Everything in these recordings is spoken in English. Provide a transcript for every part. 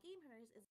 gamehers is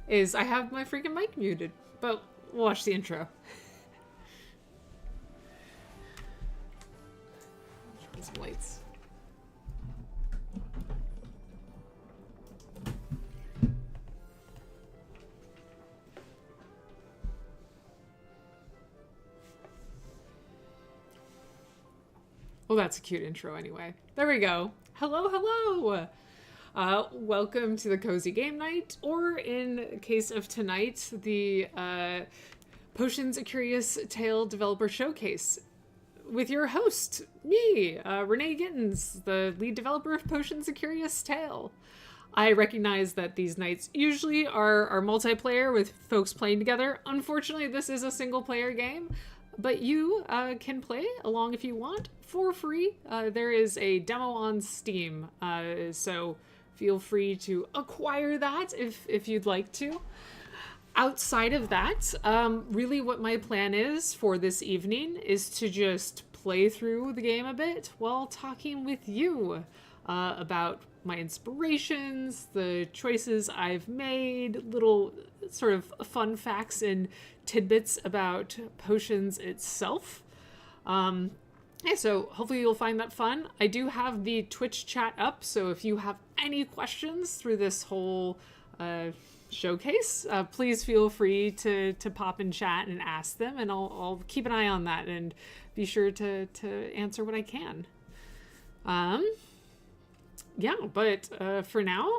is I have my freaking mic muted. But watch the intro. Turn some lights. Well, that's a cute intro anyway. There we go. Hello, hello! Welcome to the Cozy Game Night, or in case of tonight, the Potions: A Curious Tale Developer Showcase with your host, me, Renee Gittins, the lead developer of Potions: A Curious Tale. I recognize that these nights usually are multiplayer with folks playing together. Unfortunately, this is a single-player game, but you can play along if you want for free. There is a demo on Steam, so feel free to acquire that if you'd like to. Outside of that, really what my plan is for this evening is to just play through the game a bit while talking with you about my inspirations, the choices I've made, little sort of fun facts and tidbits about Potions itself. Yeah, so hopefully you'll find that fun. I do have the Twitch chat up, so if you have any questions through this whole showcase, please feel free to pop in chat and ask them, and I'll keep an eye on that and be sure to answer what I can. Yeah, but for now,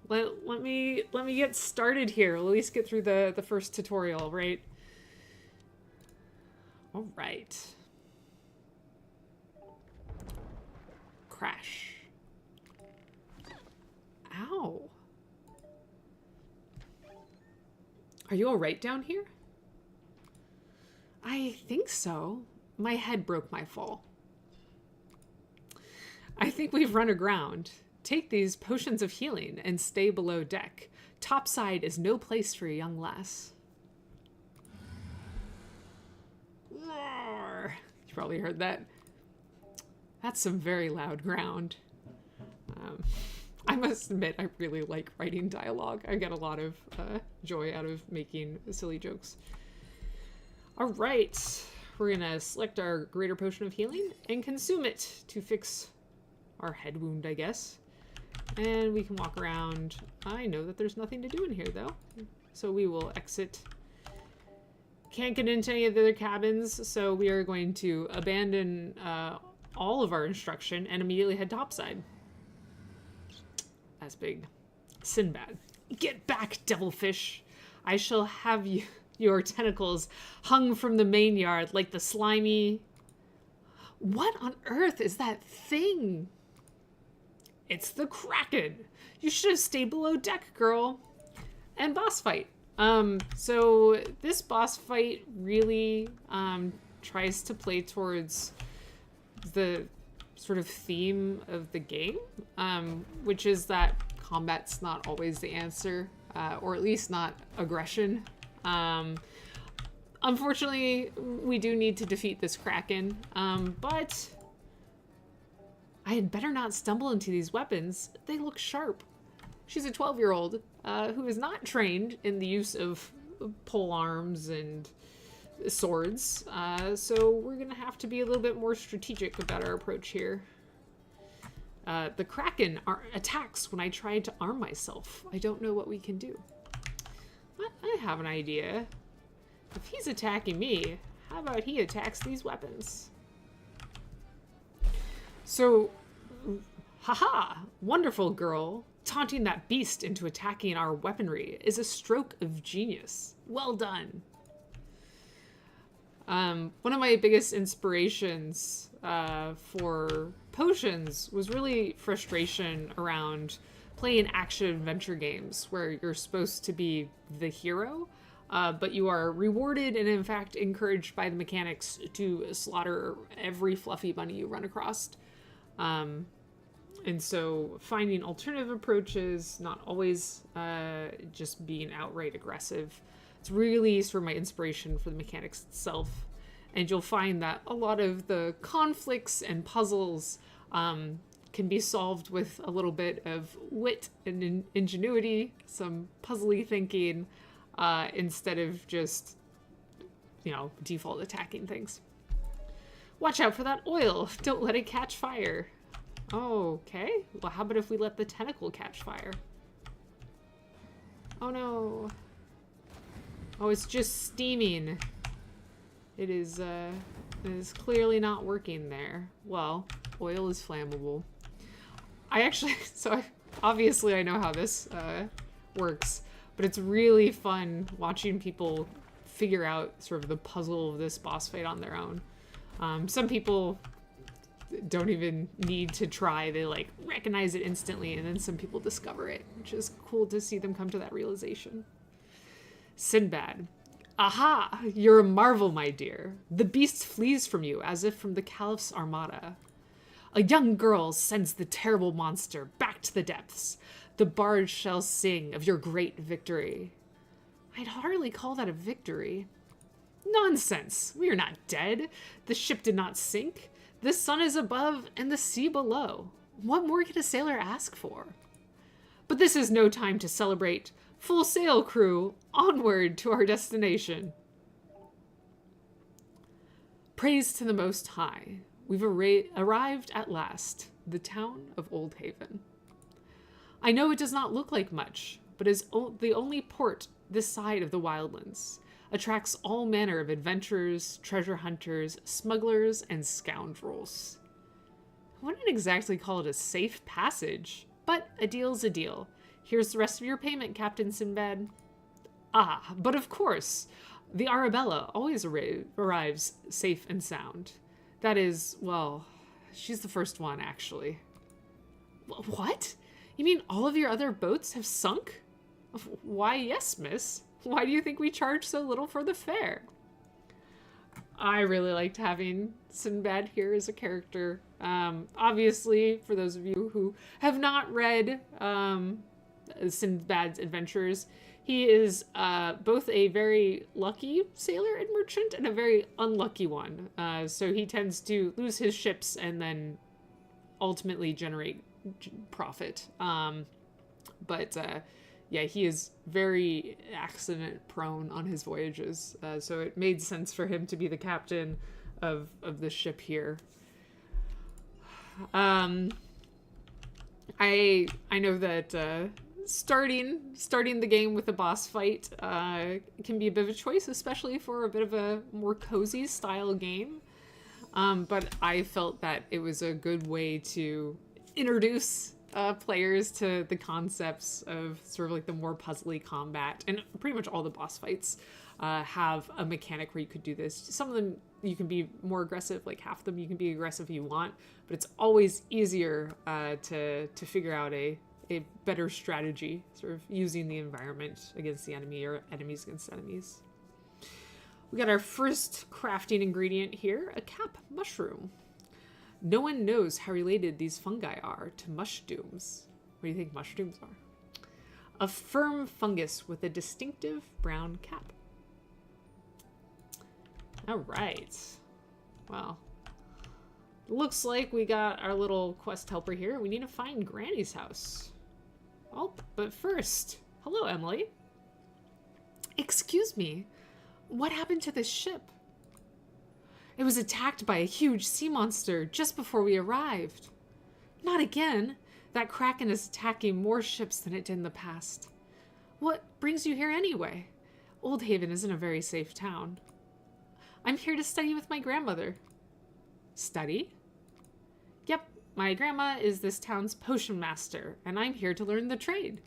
let me get started here. We'll at least get through the first tutorial, right? All right. Crash. Ow. Are you all right down here? I think so. My head broke my fall. I think we've run aground. Take these potions of healing and stay below deck. Topside is no place for a young lass. Roar. You probably heard that. That's some very loud ground. I must admit, I really like writing dialogue. I get a lot of joy out of making silly jokes. All right, we're gonna select our greater potion of healing and consume it to fix our head wound, I guess. And we can walk around. I know that there's nothing to do in here, though. So we will exit. Can't get into any of the other cabins, so we are going to abandon all of our instruction and immediately head topside. That's big. Sinbad. Get back, devilfish. I shall have your tentacles hung from the main yard like the slimy... What on earth is that thing? It's the Kraken. You should have stayed below deck, girl. And boss fight. So this boss fight really tries to play towards the sort of theme of the game, which is that combat's not always the answer, or at least not aggression. Unfortunately, we do need to defeat this Kraken, but I had better not stumble into these weapons. They look sharp. She's a 12-year-old who is not trained in the use of pole arms and swords, so we're gonna have to be a little bit more strategic about our approach here. The Kraken attacks when I try to arm myself. I don't know what we can do. But I have an idea. If he's attacking me, how about he attacks these weapons? So, haha, wonderful girl. Taunting that beast into attacking our weaponry is a stroke of genius. Well done. One of my biggest inspirations for potions was really frustration around playing action-adventure games where you're supposed to be the hero, but you are rewarded and in fact encouraged by the mechanics to slaughter every fluffy bunny you run across. And so finding alternative approaches, not always just being outright aggressive, it's really sort of my inspiration for the mechanics itself. And you'll find that a lot of the conflicts and puzzles can can be solved with a little bit of wit and ingenuity, some puzzly thinking, instead of just, default attacking things. Watch out for that oil. Don't let it catch fire. Oh, okay. Well, how about if we let the tentacle catch fire? Oh, no. Oh, it's just steaming. It is clearly not working there. Well, oil is flammable. Obviously I know how this works, but it's really fun watching people figure out sort of the puzzle of this boss fight on their own. Some people don't even need to try. They like recognize it instantly, and then some people discover it, which is cool to see them come to that realization. Sinbad. Aha! You're a marvel, my dear. The beast flees from you as if from the Caliph's armada. A young girl sends the terrible monster back to the depths. The bards shall sing of your great victory. I'd hardly call that a victory. Nonsense! We are not dead. The ship did not sink. The sun is above and the sea below. What more can a sailor ask for? But this is no time to celebrate. Full sail, crew! Onward to our destination. Praise to the Most High. We've arrived at last, the town of Old Haven. I know it does not look like much, but is the only port this side of the wildlands. Attracts all manner of adventurers, treasure hunters, smugglers, and scoundrels. I wouldn't exactly call it a safe passage, but a deal's a deal. Here's the rest of your payment, Captain Sinbad. Ah, but of course, the Arabella always arrives safe and sound. That is, well, she's the first one, actually. What? You mean all of your other boats have sunk? Why, yes, miss. Why do you think we charge so little for the fare? I really liked having Sinbad here as a character. Obviously, for those of you who have not read Sinbad's adventures, he is both a very lucky sailor and merchant and a very unlucky one. So he tends to lose his ships and then ultimately generate profit. Yeah, he is very accident prone on his voyages. So it made sense for him to be the captain of the ship here. I know that starting the game with a boss fight can be a bit of a choice, especially for a bit of a more cozy style game. But I felt that it was a good way to introduce players to the concepts of sort of like the more puzzly combat, and pretty much all the boss fights have a mechanic where you could do this. Some of them you can be more aggressive, like half of them you can be aggressive if you want, but it's always easier to figure out a better strategy, sort of using the environment against the enemy or enemies against enemies. We got our first crafting ingredient here, a cap mushroom. No one knows how related these fungi are to mushrooms. What do you think mushrooms are? A firm fungus with a distinctive brown cap. All right. Well, looks like we got our little quest helper here. We need to find Granny's house. Oh, but first, hello, Emily. Excuse me, what happened to this ship? It was attacked by a huge sea monster just before we arrived. Not again. That Kraken is attacking more ships than it did in the past. What brings you here anyway? Old Haven isn't a very safe town. I'm here to study with my grandmother. Study? Yep, my grandma is this town's potion master, and I'm here to learn the trade.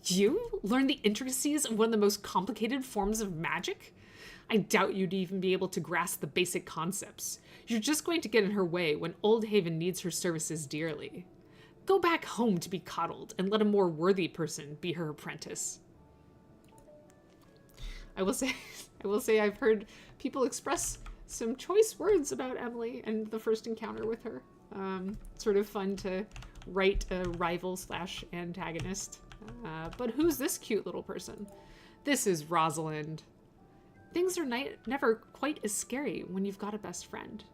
You learn the intricacies of one of the most complicated forms of magic? I doubt you'd even be able to grasp the basic concepts. You're just going to get in her way when Old Haven needs her services dearly. Go back home to be coddled and let a more worthy person be her apprentice. I will say I've heard people express some choice words about Emily and the first encounter with her. Sort of fun to write a rival/antagonist. But who's this cute little person? This is Rosalind. Things are never quite as scary when you've got a best friend.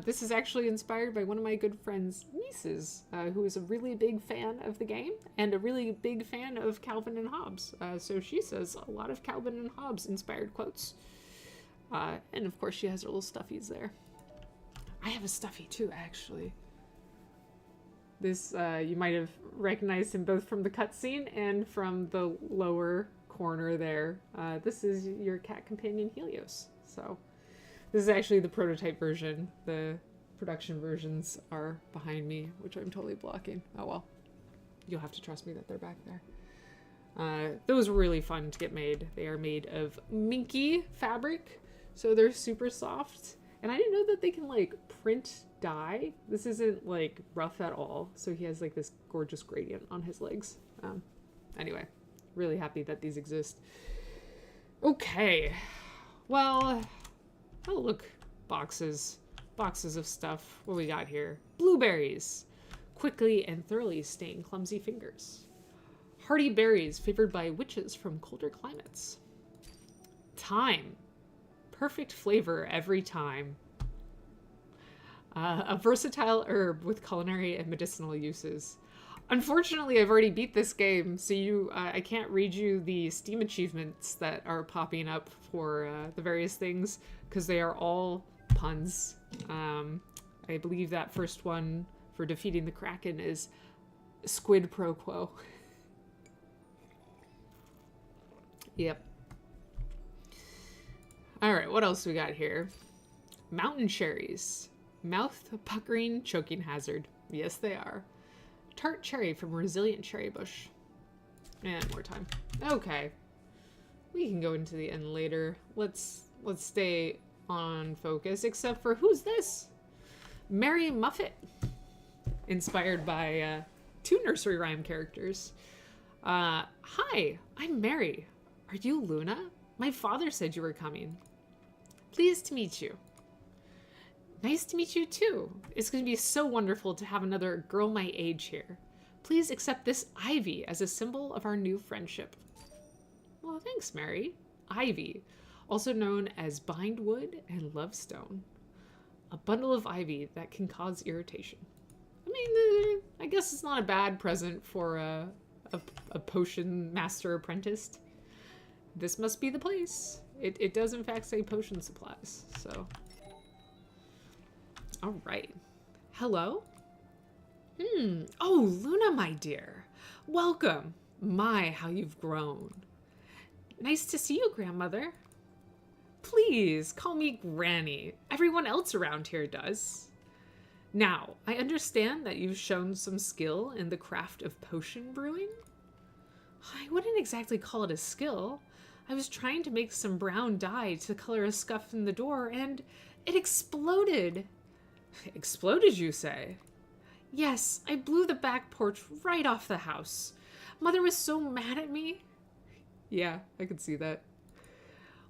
This is actually inspired by one of my good friend's nieces, who is a really big fan of the game and a really big fan of Calvin and Hobbes. So she says a lot of Calvin and Hobbes inspired quotes. And of course she has her little stuffies there. I have a stuffy too, actually. This, you might have recognized him both from the cutscene and from the lower corner there. This is your cat companion Helios. So this is actually the prototype version. The production versions are behind me, which I'm totally blocking. Oh well. You'll have to trust me that they're back there. Those were really fun to get made. They are made of minky fabric, so they're super soft. And I didn't know that they can, like, print dye. This isn't, like, rough at all. So he has, like, this gorgeous gradient on his legs. Anyway, really happy that these exist. Okay. Well, oh, look. Boxes. Boxes of stuff. What we got here? Blueberries. Quickly and thoroughly stain clumsy fingers. Hardy berries favored by witches from colder climates. Thyme. Perfect flavor every time. A versatile herb with culinary and medicinal uses. Unfortunately, I've already beat this game, so I can't read you the Steam achievements that are popping up for the various things, because they are all puns. I believe that first one for defeating the Kraken is Squid Pro Quo. Yep. Alright, what else we got here? Mountain cherries. Mouth puckering choking hazard. Yes, they are. Tart cherry from resilient cherry bush. And more time. Okay. We can go into the end later. Let's stay on focus, except for who's this? Mary Muffet. Inspired by two nursery rhyme characters. Hi, I'm Mary. Are you Luna? My father said you were coming. Pleased to meet you. Nice to meet you too. It's going to be so wonderful to have another girl my age here. Please accept this ivy as a symbol of our new friendship. Well, thanks, Mary. Ivy, also known as bindwood and lovestone. A bundle of ivy that can cause irritation. I mean, I guess it's not a bad present for a potion master apprentice. This must be the place. It does in fact say potion supplies, so. All right. Hello? Oh, Luna, my dear. Welcome. My, how you've grown. Nice to see you, grandmother. Please, call me Granny. Everyone else around here does. Now, I understand that you've shown some skill in the craft of potion brewing. I wouldn't exactly call it a skill. I was trying to make some brown dye to color a scuff in the door, and it exploded. Exploded, you say? Yes, I blew the back porch right off the house. Mother was so mad at me. Yeah, I could see that.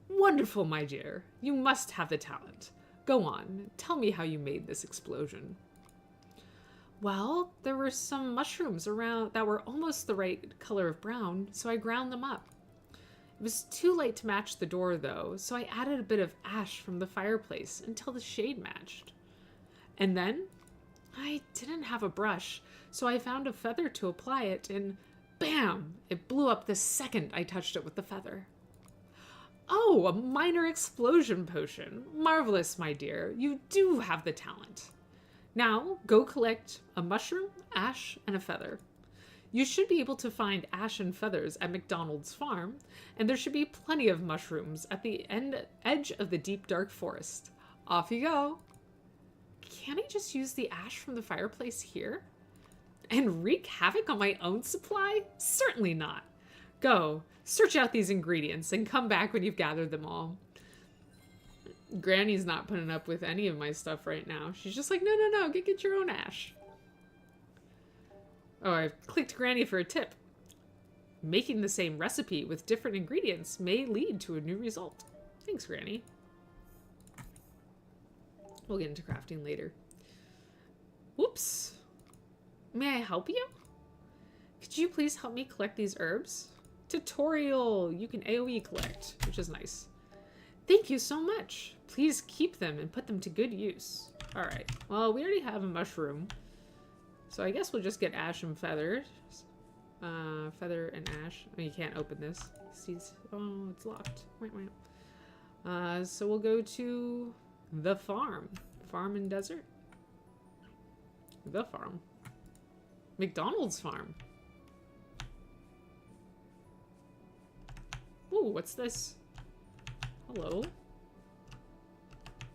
Wonderful, my dear. You must have the talent. Go on, tell me how you made this explosion. Well, there were some mushrooms around that were almost the right color of brown, so I ground them up. It was too late to match the door, though, so I added a bit of ash from the fireplace until the shade matched. And then, I didn't have a brush, so I found a feather to apply it, and bam! It blew up the second I touched it with the feather. Oh, a minor explosion potion. Marvelous, my dear. You do have the talent. Now, go collect a mushroom, ash, and a feather. You should be able to find ash and feathers at McDonald's farm, and there should be plenty of mushrooms at the edge of the deep, dark forest. Off you go. Can't I just use the ash from the fireplace here? And wreak havoc on my own supply? Certainly not. Go, search out these ingredients, and come back when you've gathered them all. Granny's not putting up with any of my stuff right now. She's just like, no, get your own ash. Oh, I've clicked Granny for a tip. Making the same recipe with different ingredients may lead to a new result. Thanks, Granny. We'll get into crafting later. Whoops. May I help you? Could you please help me collect these herbs? Tutorial! You can AoE collect, which is nice. Thank you so much. Please keep them and put them to good use. Alright. Well, we already have a mushroom. So I guess we'll just get ash and feathers. Feather and ash. Oh, you can't open this. See, oh, it's locked. So we'll go to the farm. Farm and desert. The farm. McDonald's farm. Ooh, what's this? Hello.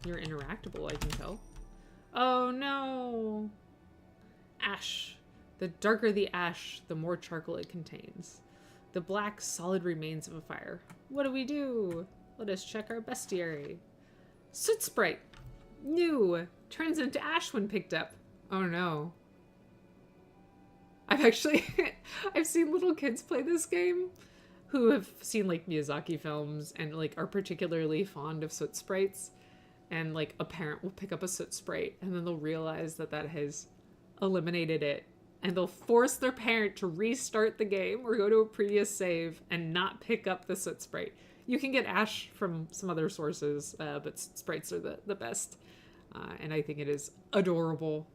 You're interactable, I can tell. Oh no! Ash. The darker the ash, the more charcoal it contains. The black, solid remains of a fire. What do we do? Let us check our bestiary. Soot Sprite. New. Turns into ash when picked up. Oh no. I've seen little kids play this game who have seen like Miyazaki films and like are particularly fond of soot sprites. And like a parent will pick up a soot sprite and then they'll realize that that has eliminated it. And they'll force their parent to restart the game or go to a previous save and not pick up the soot sprite. You can get ash from some other sources, but sprites are the best. And I think it is adorable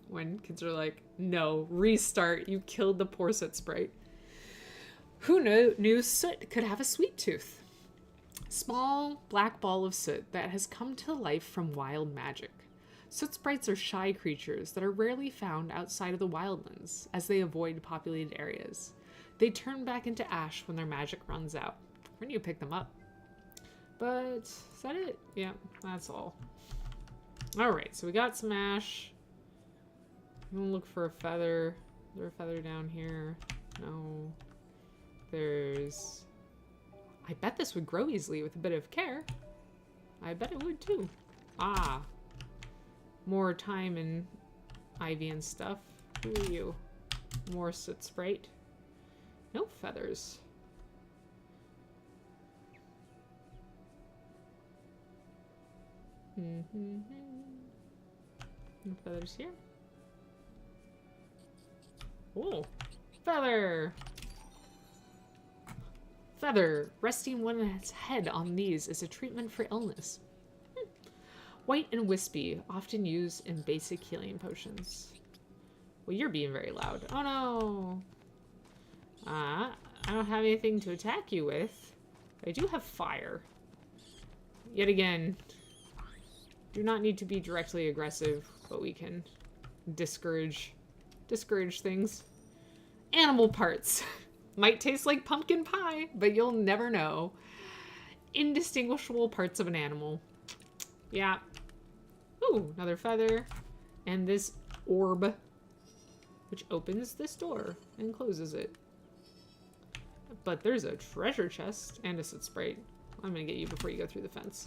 when kids are like, no, restart. You killed the poor soot sprite. Who knew soot could have a sweet tooth? Small black ball of soot that has come to life from wild magic. Soot sprites are shy creatures that are rarely found outside of the wildlands as they avoid populated areas. They turn back into ash when their magic runs out. When you pick them up. But is that it? Yeah, that's all. Alright, so we got some ash. I'm gonna look for a feather. Is there a feather down here? No. There's... I bet this would grow easily with a bit of care. I bet it would too. Ah. More time and ivy and stuff. Who are you? More soot sprite. No feathers. No feathers here. Oh, feather! Feather. Resting one's head on these is a treatment for illness. White and wispy, often used in basic healing potions. Well, you're being very loud. Oh no! I don't have anything to attack you with. I do have fire. Yet again, do not need to be directly aggressive, but we can discourage things. Animal parts. Might taste like pumpkin pie, but you'll never know. Indistinguishable parts of an animal. Yeah. Ooh, another feather. And this orb, which opens this door and closes it. But there's a treasure chest and a soot sprite. I'm gonna get you before you go through the fence.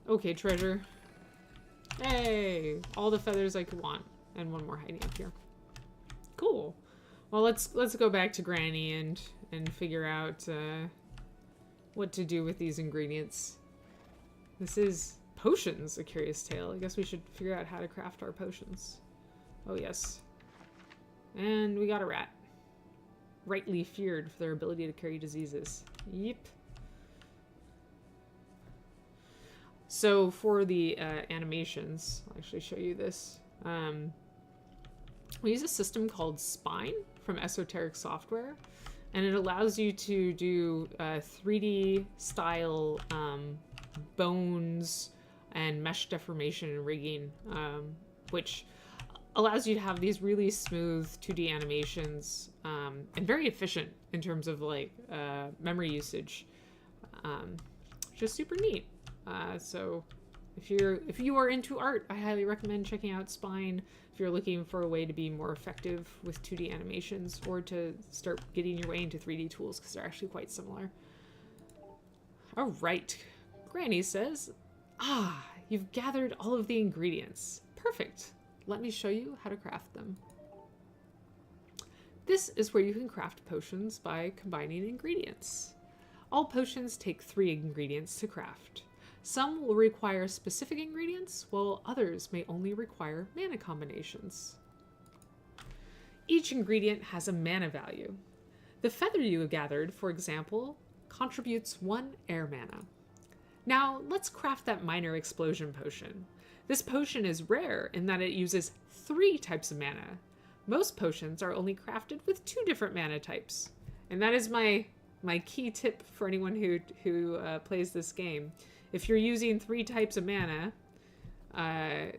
Okay, treasure. Hey! All the feathers I could want. And one more hiding up here. Cool. Well, let's go back to Granny and figure out what to do with these ingredients. This is potions, A Curious Tale. I guess we should figure out how to craft our potions. Oh, yes. And we got a rat. Rightly feared for their ability to carry diseases. Yep. So for the animations, I'll actually show you this. We use a system called Spine from Esoteric Software, and it allows you to do 3D style bones and mesh deformation and rigging, which allows you to have these really smooth 2D animations and very efficient in terms of like memory usage, which is super neat. So if you are into art, I highly recommend checking out Spine if you're looking for a way to be more effective with 2D animations or to start getting your way into 3D tools because they're actually quite similar. All right, Granny says, you've gathered all of the ingredients. Perfect. Let me show you how to craft them. This is where you can craft potions by combining ingredients. All potions take 3 ingredients to craft. Some will require specific ingredients, while others may only require mana combinations. Each ingredient has a mana value. The feather you have gathered, for example, contributes 1 air mana. Now, let's craft that minor explosion potion. This potion is rare in that it uses 3 types of mana. Most potions are only crafted with 2 different mana types. And that is my key tip for anyone who plays this game. If you're using 3 types of mana,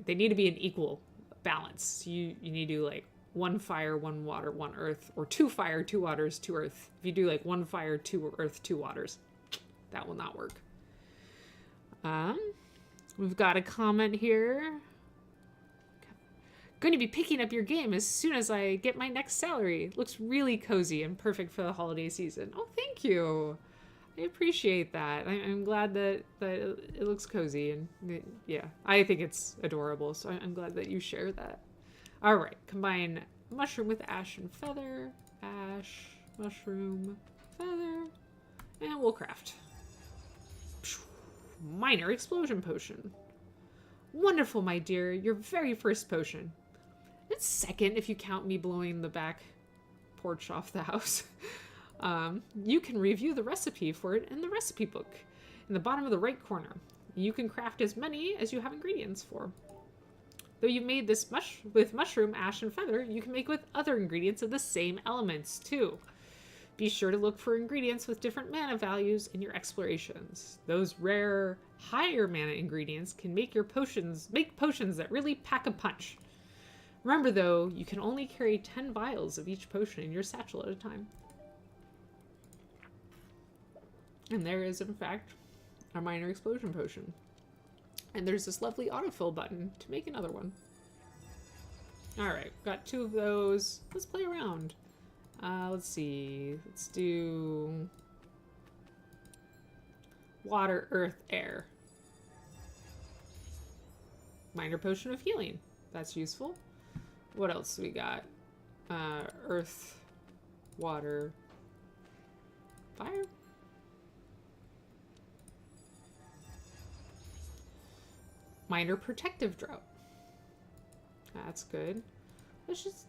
they need to be an equal balance. You need to do like 1 fire, 1 water, 1 earth, or 2 fire, 2 waters, 2 earth. If you do like 1 fire, 2 earth, 2 waters, that will not work. We've got a comment here. Going to be picking up your game as soon as I get my next salary. Looks really cozy and perfect for the holiday season. Oh, thank you. I appreciate that. I'm glad that it looks cozy, and yeah, I think it's adorable. So I'm glad that you share that. All right, combine mushroom with ash and feather. Ash, mushroom, feather, and we'll craft. Minor explosion potion. Wonderful, my dear. Your very first potion. It's second if you count me blowing the back porch off the house. You can review the recipe for it in the recipe book in the bottom of the right corner. You can craft as many as you have ingredients for. Though you made this with mushroom, ash, and feather, you can make with other ingredients of the same elements too. Be sure to look for ingredients with different mana values in your explorations. Those rare, higher mana ingredients can make potions that really pack a punch. Remember though, you can only carry 10 vials of each potion in your satchel at a time. And there is, in fact, our minor explosion potion. And there's this lovely autofill button to make another one. Alright, got 2 of those. Let's play around. Let's see. Let's do water, earth, air. Minor potion of healing. That's useful. What else we got? Earth, water, fire. Minor protective drought. That's good. Let's just...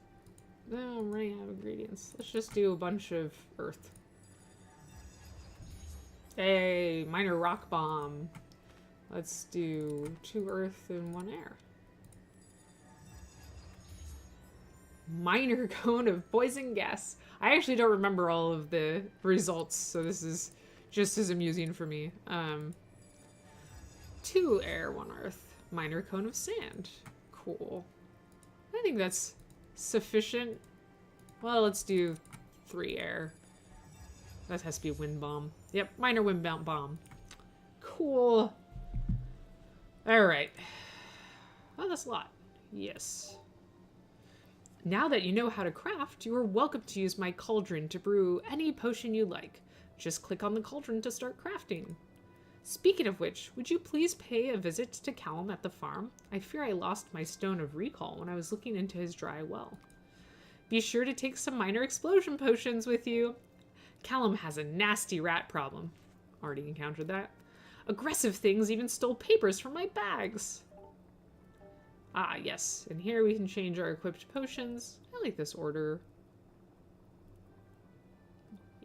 No, I'm running out of ingredients. Let's just do a bunch of earth. Hey, minor rock bomb. Let's do 2 earth and 1 air. Minor cone of poison gas. I actually don't remember all of the results, so this is just as amusing for me. 2 air, 1 earth. Minor cone of sand. Cool. I think that's sufficient. Well, let's do 3 air. That has to be a wind bomb. Yep, minor wind bomb. Cool. Alright. Oh, that's a lot. Yes. Now that you know how to craft, you are welcome to use my cauldron to brew any potion you like. Just click on the cauldron to start crafting. Speaking of which, would you please pay a visit to Callum at the farm? I fear I lost my stone of recall when I was looking into his dry well. Be sure to take some minor explosion potions with you. Callum has a nasty rat problem. Already encountered that. Aggressive things even stole papers from my bags. Ah, yes. And here we can change our equipped potions. I like this order.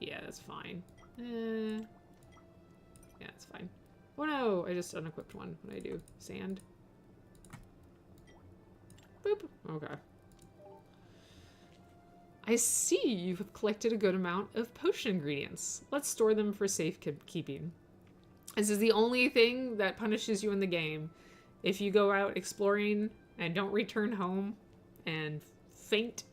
Yeah, that's fine. Yeah, it's fine. Oh no, I just unequipped one. What do I do? Sand? Boop. Okay. I see you have collected a good amount of potion ingredients. Let's store them for safekeeping. This is the only thing that punishes you in the game. If you go out exploring and don't return home and faint,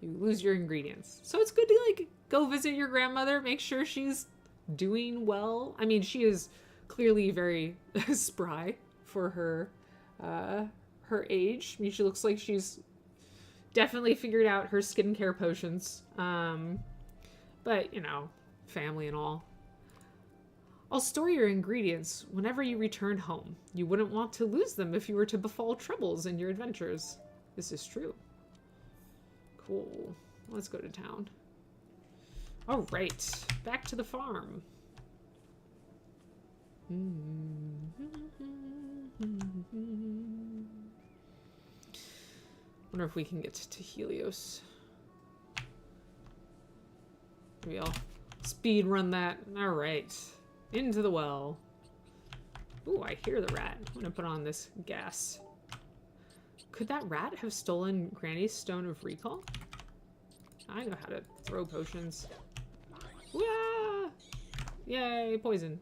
you lose your ingredients. So it's good to like go visit your grandmother, make sure she's doing well. I mean, she is clearly very spry for her age. I mean, she looks like she's definitely figured out her skincare potions. But, you know, family and all. I'll store your ingredients whenever you return home. You wouldn't want to lose them if you were to befall troubles in your adventures. This is true. Cool. Let's go to town. All right, back to the farm. Wonder if we can get to Helios. Maybe I'll speed run that. All right, into the well. Ooh, I hear the rat. I'm gonna put on this gas. Could that rat have stolen Granny's Stone of Recall? I know how to throw potions. Wah! Yay, poison.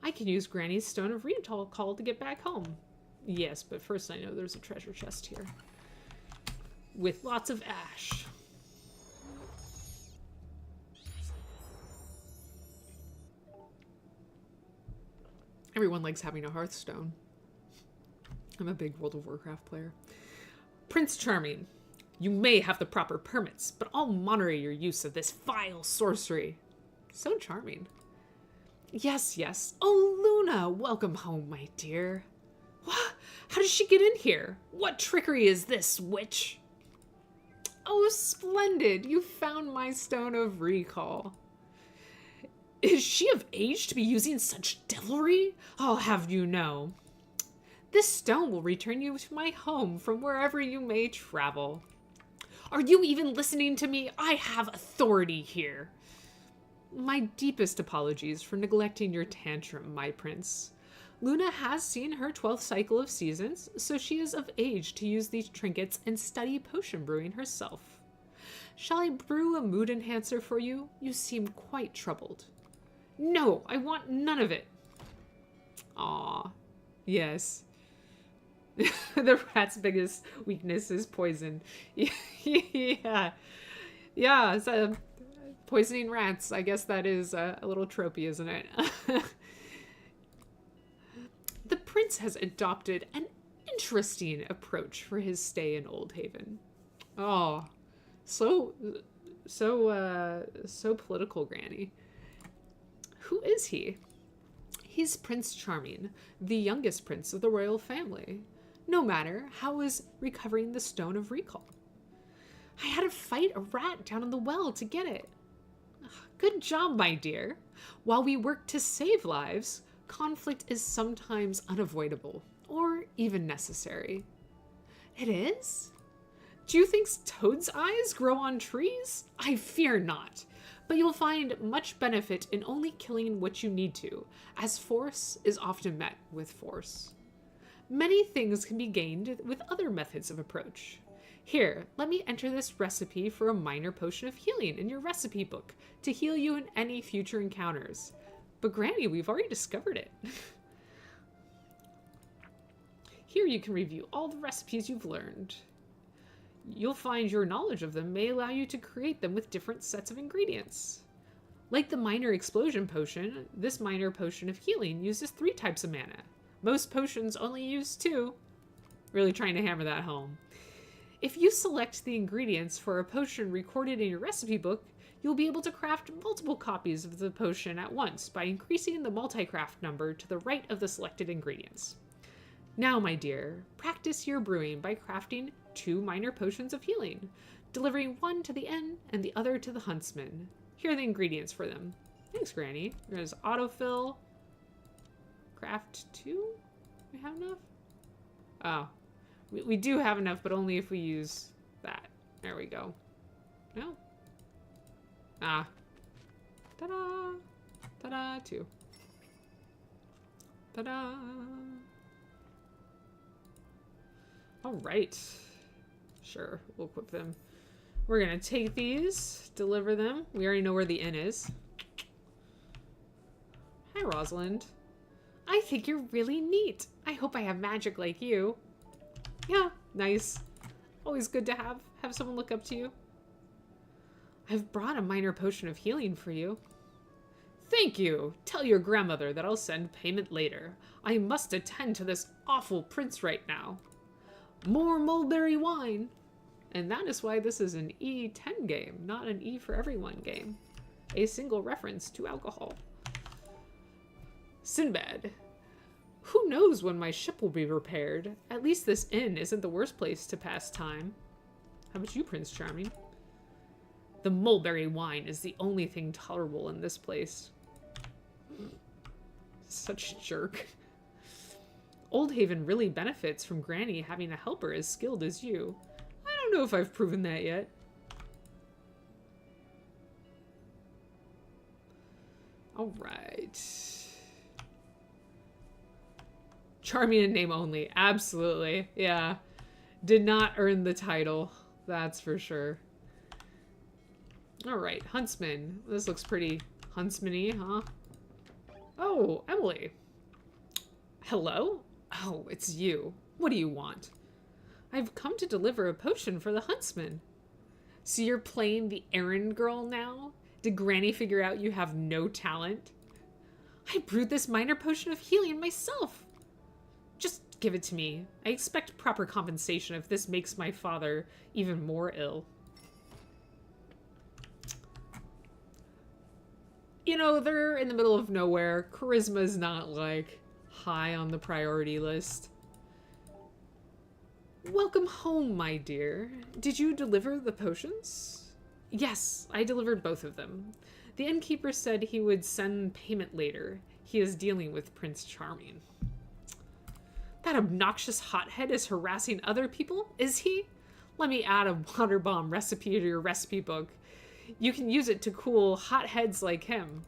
I can use Granny's Stone of Recall to get back home. Yes, but first I know there's a treasure chest here. With lots of ash. Everyone likes having a Hearthstone. I'm a big World of Warcraft player. Prince Charming, you may have the proper permits, but I'll monitor your use of this vile sorcery. So charming. Yes, yes. Oh, Luna, welcome home, my dear. What? How did she get in here? What trickery is this, witch? Oh, splendid. You found my Stone of Recall. Is she of age to be using such devilry? I'll have you know. This stone will return you to my home from wherever you may travel. Are you even listening to me? I have authority here. My deepest apologies for neglecting your tantrum, my prince. Luna has seen her 12th cycle of seasons, so she is of age to use these trinkets and study potion brewing herself. Shall I brew a mood enhancer for you? You seem quite troubled. No, I want none of it. Aw, yes. The rat's biggest weakness is poison. Yeah. Yeah, so poisoning rats. I guess that is a little tropey, isn't it? The prince has adopted an interesting approach for his stay in Old Haven. Oh, so political, Granny. Who is he? He's Prince Charming, the youngest prince of the royal family. No matter, how is recovering the Stone of Recall? I had to fight a rat down in the well to get it. Good job, my dear. While we work to save lives, conflict is sometimes unavoidable, or even necessary. It is? Do you think toads' eyes grow on trees? I fear not. But you'll find much benefit in only killing what you need to, as force is often met with force. Many things can be gained with other methods of approach. Here, let me enter this recipe for a minor potion of healing in your recipe book to heal you in any future encounters. But Granny, we've already discovered it. Here you can review all the recipes you've learned. You'll find your knowledge of them may allow you to create them with different sets of ingredients. Like the minor explosion potion, this minor potion of healing uses 3 types of mana. Most potions only use 2. Really trying to hammer that home. If you select the ingredients for a potion recorded in your recipe book, you'll be able to craft multiple copies of the potion at once by increasing the multi-craft number to the right of the selected ingredients. Now, my dear, practice your brewing by crafting 2 minor potions of healing, delivering one to the inn and the other to the huntsman. Here are the ingredients for them. Thanks, Granny. There's autofill. Craft 2? We have enough? Oh. We do have enough, but only if we use that. There we go. No? Ah. Ta-da! Ta-da! 2. Ta-da! Alright. Sure, we'll equip them. We're gonna take these, deliver them. We already know where the inn is. Hi, Rosalind. I think you're really neat. I hope I have magic like you. Yeah, nice. Always good to have someone look up to you. I've brought a minor potion of healing for you. Thank you. Tell your grandmother that I'll send payment later. I must attend to this awful prince right now. More mulberry wine. And that is why this is an E10 game, not an E for everyone game. A single reference to alcohol. Sinbad. Who knows when my ship will be repaired? At least this inn isn't the worst place to pass time. How about you, Prince Charming? The mulberry wine is the only thing tolerable in this place. Such a jerk. Old Haven really benefits from Granny having a helper as skilled as you. I don't know if I've proven that yet. Alright. Charming in name only. Absolutely. Yeah. Did not earn the title. That's for sure. Alright, Huntsman. This looks pretty huntsman-y, huh? Oh, Emily. Hello? Oh, it's you. What do you want? I've come to deliver a potion for the huntsman. So you're playing the errand girl now? Did Granny figure out you have no talent? I brewed this minor potion of healing myself. Just give it to me. I expect proper compensation if this makes my father even more ill. You know, they're in the middle of nowhere. Charisma's not, like, high on the priority list. Welcome home, my dear. Did you deliver the potions? Yes, I delivered both of them. The innkeeper said he would send payment later. He is dealing with Prince Charming. That obnoxious hothead is harassing other people, is he? Let me add a water bomb recipe to your recipe book. You can use it to cool hotheads like him.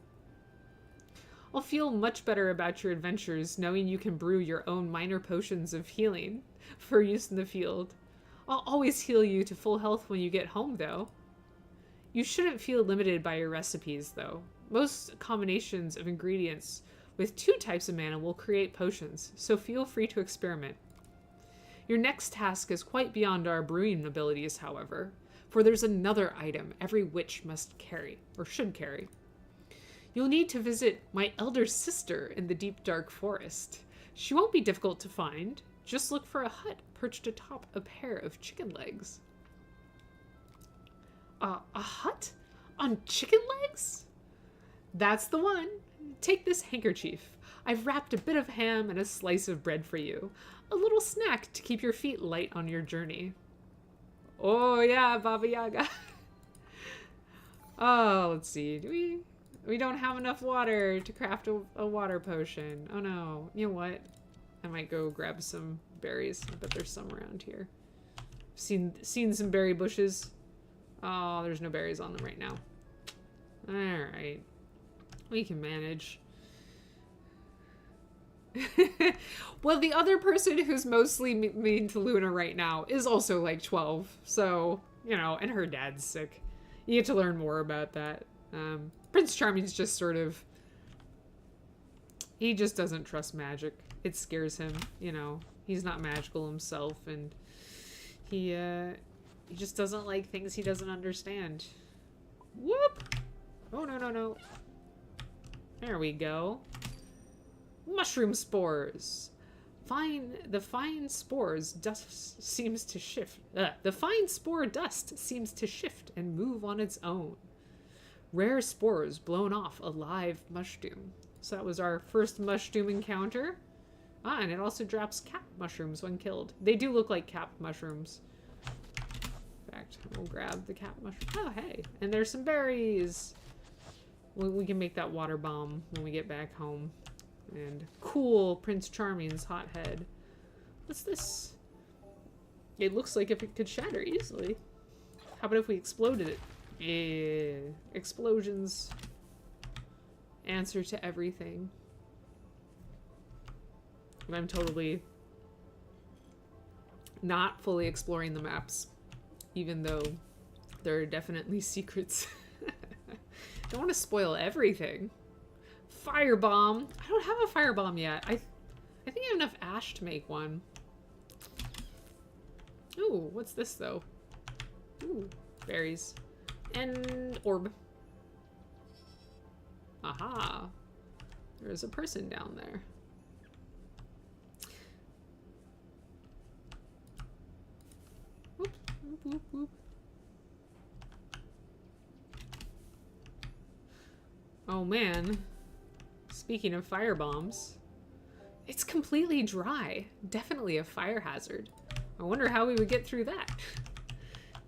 I'll feel much better about your adventures knowing you can brew your own minor potions of healing for use in the field. I'll always heal you to full health when you get home, though. You shouldn't feel limited by your recipes, though. Most combinations of ingredients with 2 types of mana will create potions, so feel free to experiment. Your next task is quite beyond our brewing abilities, however, for there's another item every witch must carry, or should carry. You'll need to visit my elder sister in the deep dark forest. She won't be difficult to find. Just look for a hut perched atop a pair of chicken legs. A hut? On chicken legs? That's the one. Take this handkerchief. I've wrapped a bit of ham and a slice of bread for you. A little snack to keep your feet light on your journey. Oh yeah, Baba Yaga. Oh, let's see. We don't have enough water to craft a water potion. Oh no. You know what? I might go grab some berries. I bet there's some around here. Seen some berry bushes. Oh, there's no berries on them right now. Alright. We can manage. Well, the other person who's mostly mean to Luna right now is also like 12. So, you know, and her dad's sick. You get to learn more about that. Prince Charming's just sort of... He just doesn't trust magic. It scares him, you know. He's not magical himself, and he just doesn't like things he doesn't understand. Whoop! Oh, no, no, no. There we go. Mushroom spores. The fine spores dust seems to shift. The fine spore dust seems to shift and move on its own. Rare spores blown off a live mushroom. So that was our first mushroom encounter. Ah, and it also drops cap mushrooms when killed. They do look like cap mushrooms. In fact, we'll grab the cap mushroom. Oh, hey. And there's some berries. We can make that water bomb when we get back home. And cool Prince Charming's hot head. What's this? It looks like if it could shatter easily. How about if we exploded it? Yeah. Explosions. Answer to everything. I'm totally not fully exploring the maps, even though there are definitely secrets. Don't want to spoil everything. Firebomb. I don't have a firebomb yet. I think I have enough ash to make one. Ooh, what's this though? Ooh, berries. And orb. Aha. There's a person down there. Whoop, whoop, whoop, whoop. Oh man. Speaking of fire bombs, it's completely dry. Definitely a fire hazard. I wonder how we would get through that.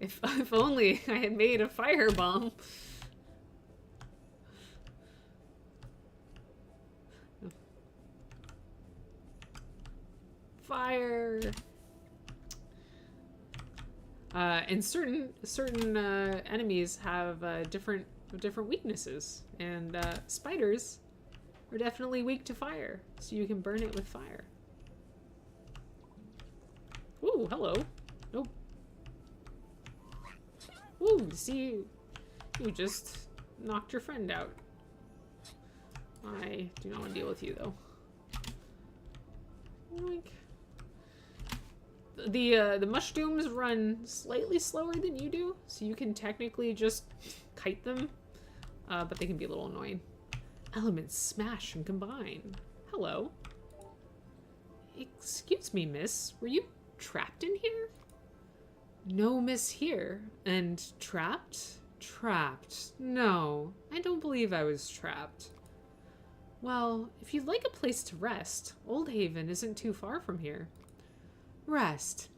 If only I had made a fire bomb. Fire. And certain enemies have different weaknesses, and spiders are definitely weak to fire, so you can burn it with fire. Ooh, hello. Nope. Ooh, see, you just knocked your friend out. I do not want to deal with you, though. Like, the mushrooms run slightly slower than you do, so you can technically just kite them, but they can be a little annoying. Elements smash and combine. Hello. Excuse me, miss. Were you trapped in here? No, miss, here. And trapped? Trapped. No, I don't believe I was trapped. Well, if you'd like a place to rest, Old Haven isn't too far from here. Rest.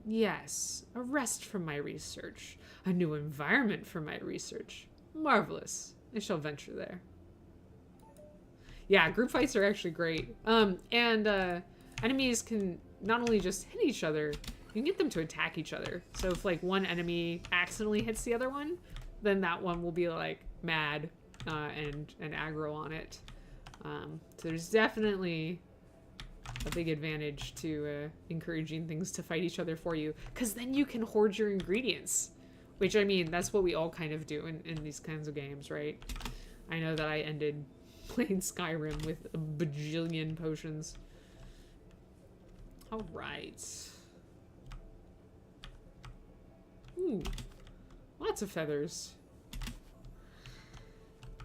Yes, a rest from my research. A new environment for my research. Marvelous. I shall venture there. Yeah, group fights are actually great. Enemies can not only just hit each other, you can get them to attack each other. So if like one enemy accidentally hits the other one, then that one will be like mad and aggro on it. So there's definitely a big advantage to encouraging things to fight each other for you, because then you can hoard your ingredients, which, I mean, that's what we all kind of do in these kinds of games, right? I know that I ended playing Skyrim with a bajillion potions. All right. Ooh, lots of feathers.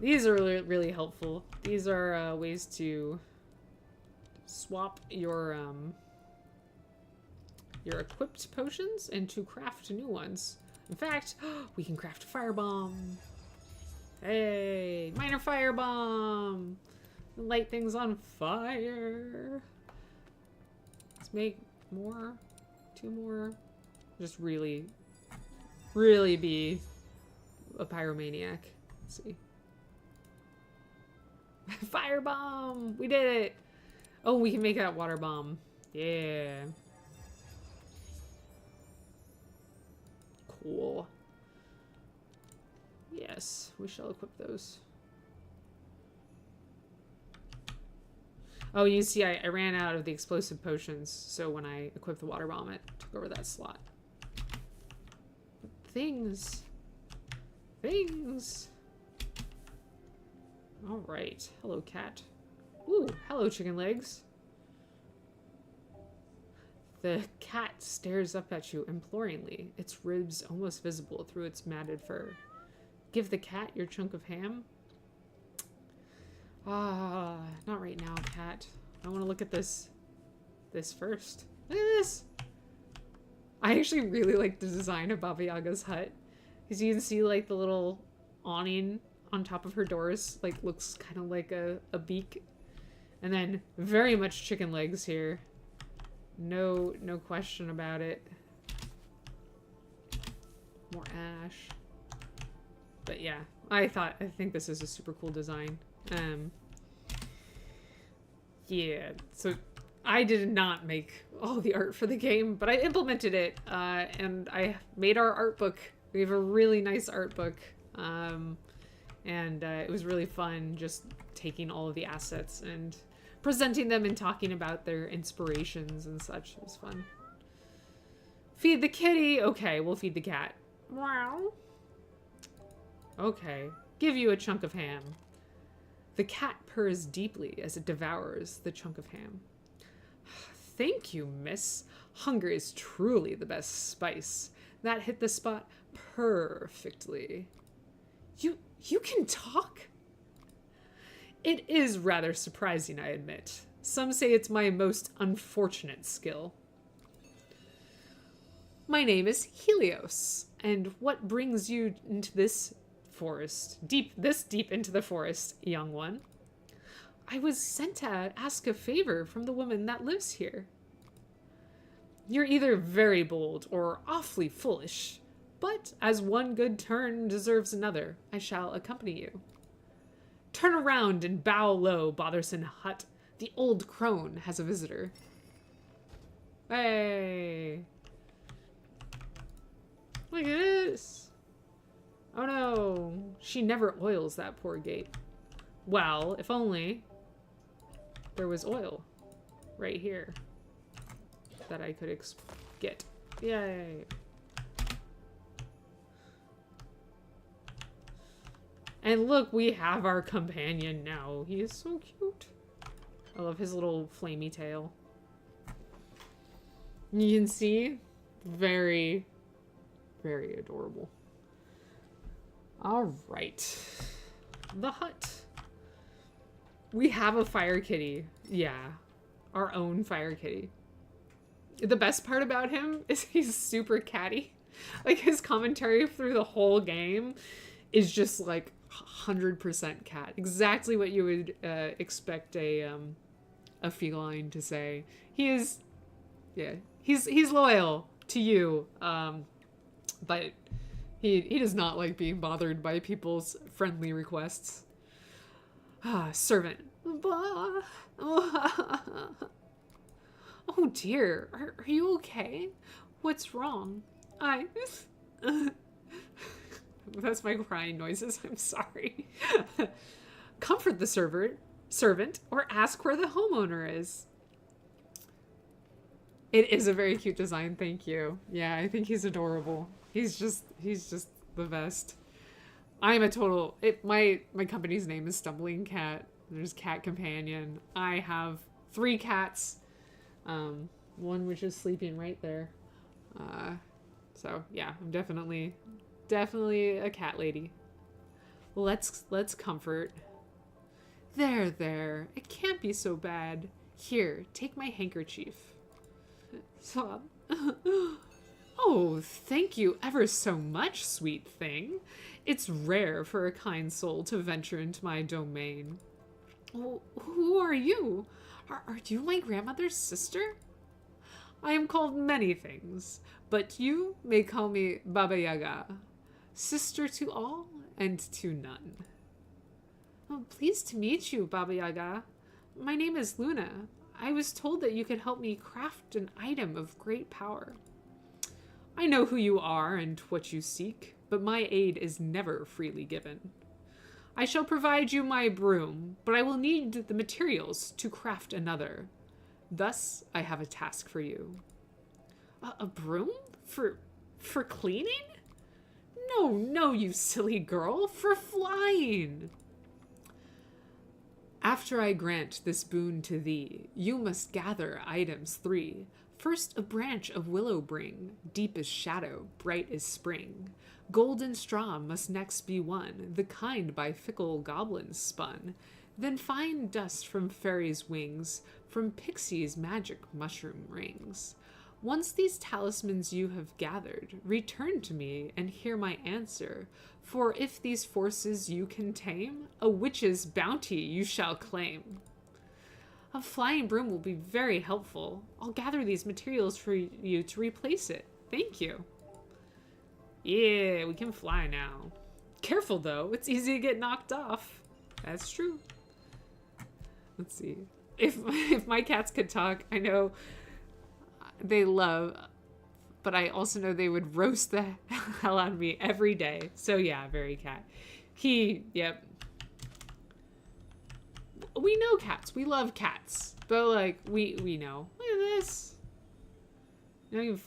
These are really, really helpful. These are ways to swap your equipped potions and to craft new ones. In fact, we can craft a firebomb. Hey, minor firebomb. Light things on fire. Let's make more. 2 more. Just really, really be a pyromaniac. Let's see. Firebomb! We did it! Oh, we can make that water bomb. Yeah. Cool. Yes, we shall equip those. Oh, you see, I ran out of the explosive potions, so when I equipped the water bomb, it took over that slot. Things. Things. All right. Hello, cat. Ooh, hello, chicken legs. The cat stares up at you imploringly, its ribs almost visible through its matted fur. Give the cat your chunk of ham? Ah, not right now, cat. I want to look at this first. Look at this. I actually really like the design of Baba Yaga's hut, because you can see like the little awning on top of her doors, like looks kind of like a beak. And then very much chicken legs here. No question about it. More ash. But yeah, I think this is a super cool design. Yeah, so I did not make all the art for the game, but I implemented it, and I made our art book. We have a really nice art book, and it was really fun just taking all of the assets and presenting them and talking about their inspirations and such. It was fun. Feed the kitty! Okay, we'll feed the cat. Wow. Okay, give you a chunk of ham. The cat purrs deeply as it devours the chunk of ham. Thank you, miss. Hunger is truly the best spice. That hit the spot perfectly. You can talk? It is rather surprising, I admit. Some say it's my most unfortunate skill. My name is Helios, and what brings you into this forest? This deep into the forest, young one? I was sent to ask a favor from the woman that lives here. You're either very bold or awfully foolish, but as one good turn deserves another, I shall accompany you. Turn around and bow low, bothersome hut. The old crone has a visitor. Hey! Look at this! Oh no, she never oils that poor gate. Well, if only there was oil right here. that I could get. Yay. And look, we have our companion now. He is so cute. I love his little flamey tail. You can see, very, very adorable. All right. The hut. We have a fire kitty. Yeah. Our own fire kitty. The best part about him is he's super catty. Like, his commentary through the whole game is just like 100% cat. Exactly what you would expect a feline to say. He is, yeah, he's loyal to you, but he does not like being bothered by people's friendly requests. Servant. Oh dear, are you okay? What's wrong? That's my crying noises, I'm sorry. Comfort the servant, or ask where the homeowner is. It is a very cute design, thank you. Yeah, I think he's adorable. He's just the best. I'm a total, my company's name is Stumbling Cat. There's Cat Companion. I have 3 cats. One which is sleeping right there. So yeah, I'm definitely a cat lady. Let's comfort. There. It can't be so bad. Here, take my handkerchief. Sob. Oh, thank you ever so much, sweet thing. It's rare for a kind soul to venture into my domain. Oh, who are you? Are you my grandmother's sister? I am called many things, but you may call me Baba Yaga, sister to all and to none. Oh, pleased to meet you, Baba Yaga. My name is Luna. I was told that you could help me craft an item of great power. I know who you are and what you seek, but my aid is never freely given. I shall provide you my broom, but I will need the materials to craft another. Thus, I have a task for you. A broom? For cleaning? No, you silly girl, for flying. After I grant this boon to thee, you must gather items 3. First, a branch of willow bring, deep as shadow, bright as spring. Golden straw must next be won, the kind by fickle goblins spun. Then fine dust from fairies' wings, from pixies' magic mushroom rings. Once these talismans you have gathered, return to me and hear my answer. For if these forces you can tame, a witch's bounty you shall claim. A flying broom will be very helpful. I'll gather these materials for you to replace it. Thank you. Yeah, we can fly now. Careful though, it's easy to get knocked off. That's true. Let's see. If my cats could talk, I know they love, but I also know they would roast the hell out of me every day. So yeah, very cat. Yep. We know cats. We love cats. But like, we know. Look at this. You know, you can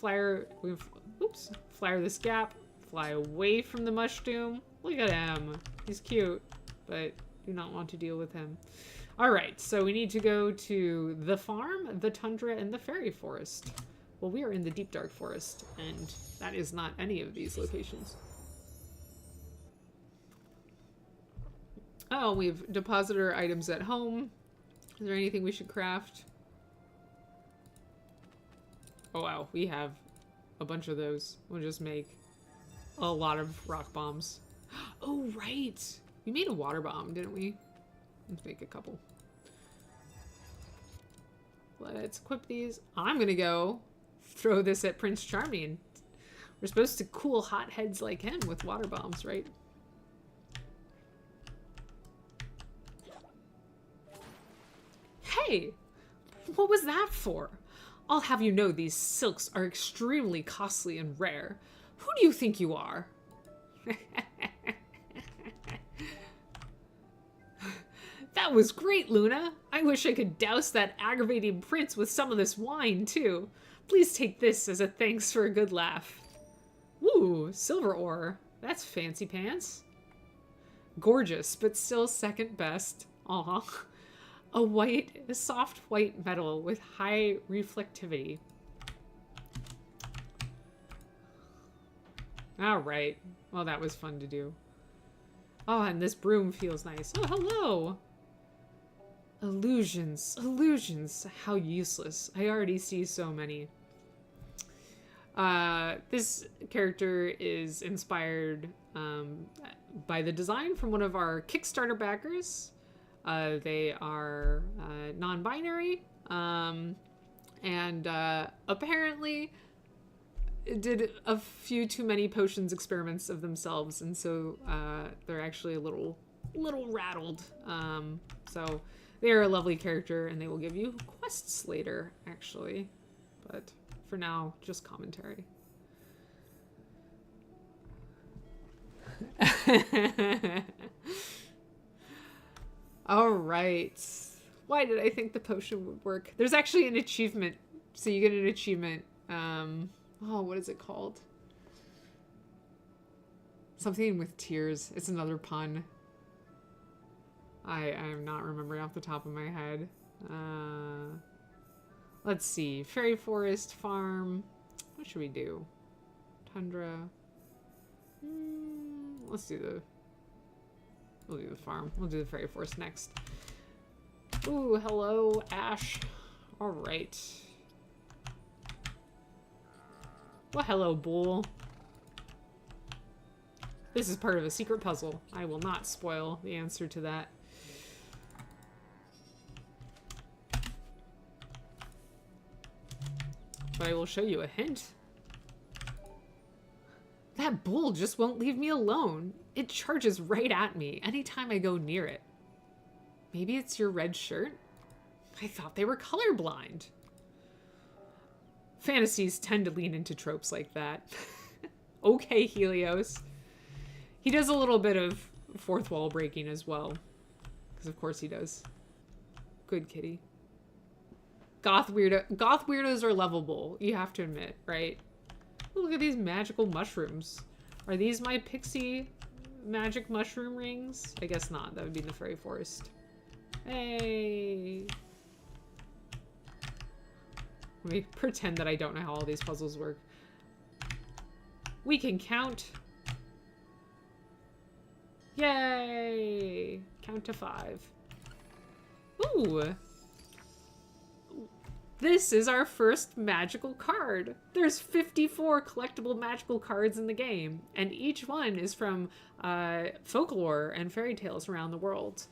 flyer this gap. Fly away from the mushroom. Look at him. He's cute, but do not want to deal with him. All right, so we need to go to the farm, the tundra, and the fairy forest. Well, we are in the deep dark forest, and that is not any of these locations. Oh, we've deposited our items at home. Is there anything we should craft? Oh wow, we have a bunch of those. We'll just make a lot of rock bombs. Oh, right. We made a water bomb, didn't we? Let's make a couple. Let's equip these. I'm gonna go throw this at Prince Charming. We're supposed to cool hot heads like him with water bombs, right? Hey! What was that for? I'll have you know these silks are extremely costly and rare. Who do you think you are? That was great, Luna. I wish I could douse that aggravating prince with some of this wine, too. Please take this as a thanks for a good laugh. Woo, silver ore. That's fancy pants. Gorgeous, but still second best. Aw. A soft white metal with high reflectivity. Alright. Well, that was fun to do. Oh, and this broom feels nice. Oh, hello! Illusions. Illusions. How useless. I already see so many. This character is inspired by the design from one of our Kickstarter backers. They are non-binary, and apparently did a few too many potions experiments of themselves, and so they're actually a little rattled. So they are a lovely character, and they will give you quests later, actually. But for now, just commentary. All right. Why did I think the potion would work? There's actually an achievement. So you get an achievement. Oh, what is it called? Something with tears. It's another pun. I'm not remembering off the top of my head. Let's see. Fairy forest, farm. What should we do? Tundra. We'll do the farm. We'll do the fairy forest next. Ooh, hello, Ash. All right. Well, hello, bull. This is part of a secret puzzle. I will not spoil the answer to that. But I will show you a hint. That bull just won't leave me alone. It charges right at me anytime I go near it. Maybe it's your red shirt? I thought they were colorblind. Fantasies tend to lean into tropes like that. Okay, Helios. He does a little bit of fourth wall breaking as well. Because of course he does. Good kitty. Goth weirdos are lovable, you have to admit, right? Oh, look at these magical mushrooms. Are these my pixie magic mushroom rings? I guess not. That would be in the fairy forest. Hey. Let me pretend that I don't know how all these puzzles work. We can count. Yay! Count to 5. Ooh. This is our first magical card. There's 54 collectible magical cards in the game, and each one is from folklore and fairy tales around the world.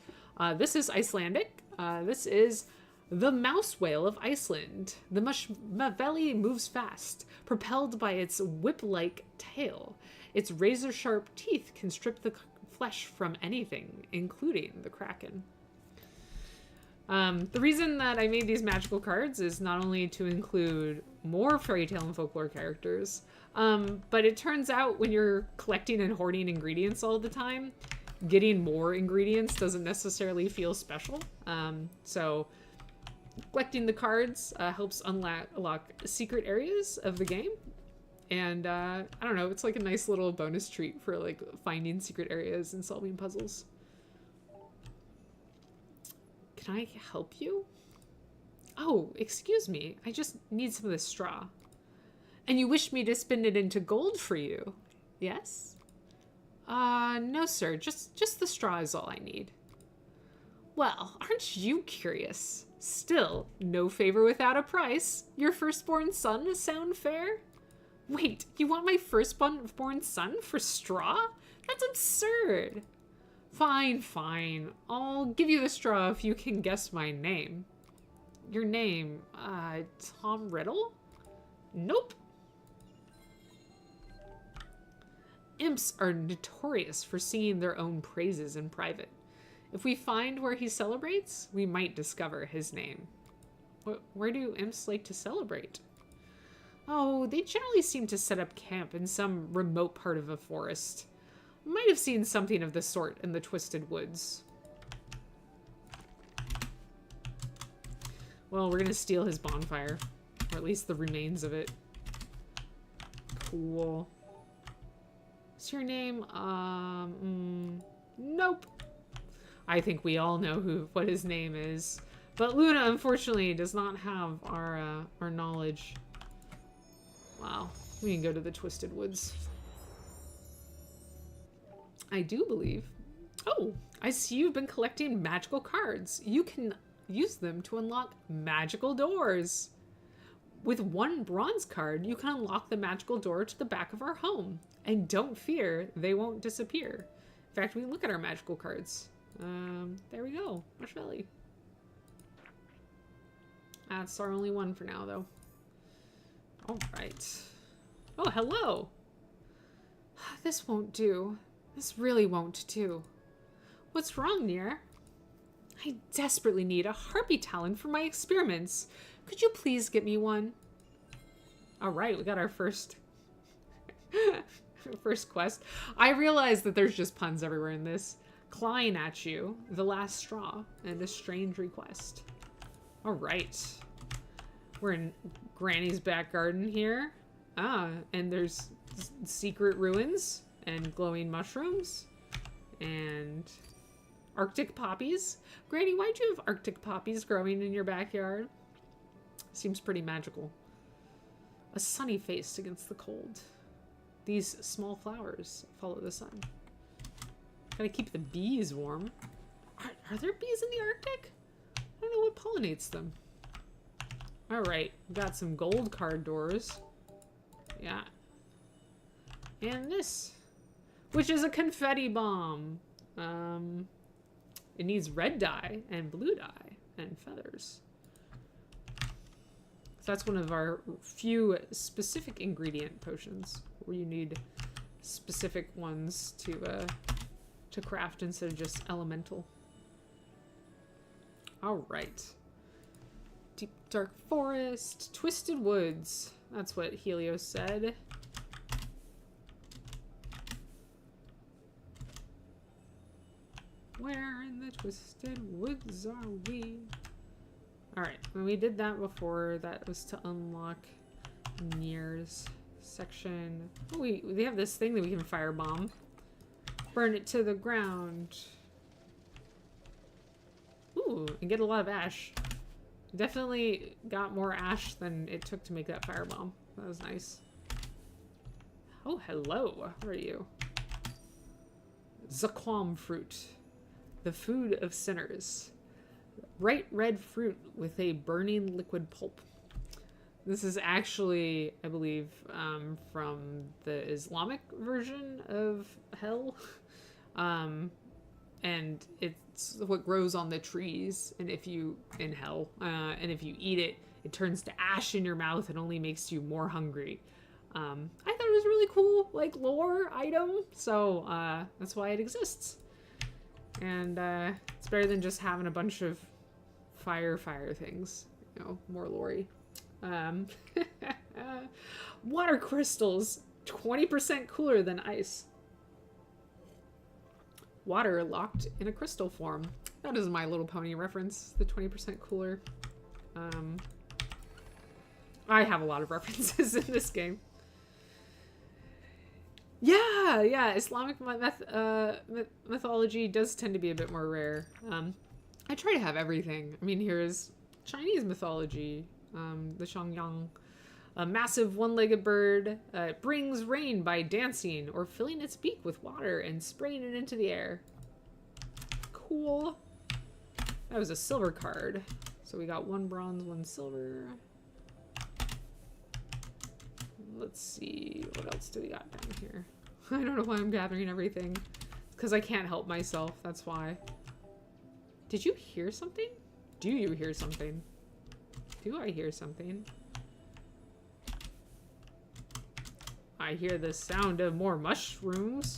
This is Icelandic. This is the mouse whale of Iceland. The Maveli moves fast, propelled by its whip-like tail. Its razor-sharp teeth can strip the flesh from anything, including the kraken. The reason that I made these magical cards is not only to include more fairy tale and folklore characters, but it turns out when you're collecting and hoarding ingredients all the time, getting more ingredients doesn't necessarily feel special. So collecting the cards helps unlock secret areas of the game. And I don't know, it's like a nice little bonus treat for like finding secret areas and solving puzzles. Can I help you? Oh, excuse me. I just need some of this straw. And you wish me to spin it into gold for you? Yes? No, sir. Just the straw is all I need. Well, aren't you curious? Still, no favor without a price. Your firstborn son sound fair? Wait, you want my firstborn son for straw? That's absurd. Fine, fine. I'll give you the straw if you can guess my name. Your name, Tom Riddle? Nope. Imps are notorious for singing their own praises in private. If we find where he celebrates, we might discover his name. Where do imps like to celebrate? Oh, they generally seem to set up camp in some remote part of a forest. Might have seen something of the sort in the Twisted Woods. Well, we're gonna steal his bonfire. Or at least the remains of it. Cool. What's your name? Nope. I think we all know what his name is. But Luna, unfortunately, does not have our knowledge. Wow. We can go to the Twisted Woods. I do believe. Oh, I see you've been collecting magical cards. You can use them to unlock magical doors. With one bronze card, you can unlock the magical door to the back of our home. And don't fear, they won't disappear. In fact, we can look at our magical cards. There we go. Rush Valley. That's our only one for now, though. All right. Oh, hello. This won't do. This really won't do. What's wrong, Nier? I desperately need a harpy talon for my experiments. Could you please get me one? All right, we got our first first quest. I realize that there's just puns everywhere in this. Clawing at you, the last straw, and a strange request. All right. We're in Granny's back garden here. Ah, and there's secret ruins and glowing mushrooms and Arctic poppies. Granny, why'd you have Arctic poppies growing in your backyard? Seems pretty magical. A sunny face against the cold. These small flowers follow the sun. Gotta keep the bees warm. Are there bees in the Arctic? I don't know what pollinates them. All right, got some gold card doors. Yeah. And this, which is a confetti bomb. It needs red dye and blue dye and feathers. So that's one of our few specific ingredient potions where you need specific ones to craft instead of just elemental. All right. Deep dark forest, twisted woods. That's what Helios said. Where in the twisted woods are we? All right, when we did that before, that was to unlock Nier's section. Oh, we have this thing that we can firebomb. Burn it to the ground. Ooh, and get a lot of ash. Definitely got more ash than it took to make that firebomb. That was nice. Oh, hello. How are you? Zaquam fruit. The food of sinners. Bright red fruit with a burning liquid pulp. This is actually, I believe, from the Islamic version of hell. And it's what grows on the trees. And if you, in hell, and if you eat it, it turns to ash in your mouth and only makes you more hungry. I thought it was really cool, like, lore item. So, that's why it exists. And, it's better than just having a bunch of fire things. You know, more lore-y. Water crystals, 20% cooler than ice. Water locked in a crystal form. That is My Little Pony reference, the 20% cooler. I have a lot of references in this game. Yeah, Islamic mythology does tend to be a bit more rare. I try to have everything. I mean, here's Chinese mythology, the Xiangyang. A massive one-legged bird brings rain by dancing or filling its beak with water and spraying it into the air. Cool. That was a silver card. So we got 1 bronze, 1 silver. Let's see, what else do we got down here? I don't know why I'm gathering everything. It's because I can't help myself, that's why. Did you hear something? Do you hear something? Do I hear something? I hear the sound of more mushrooms.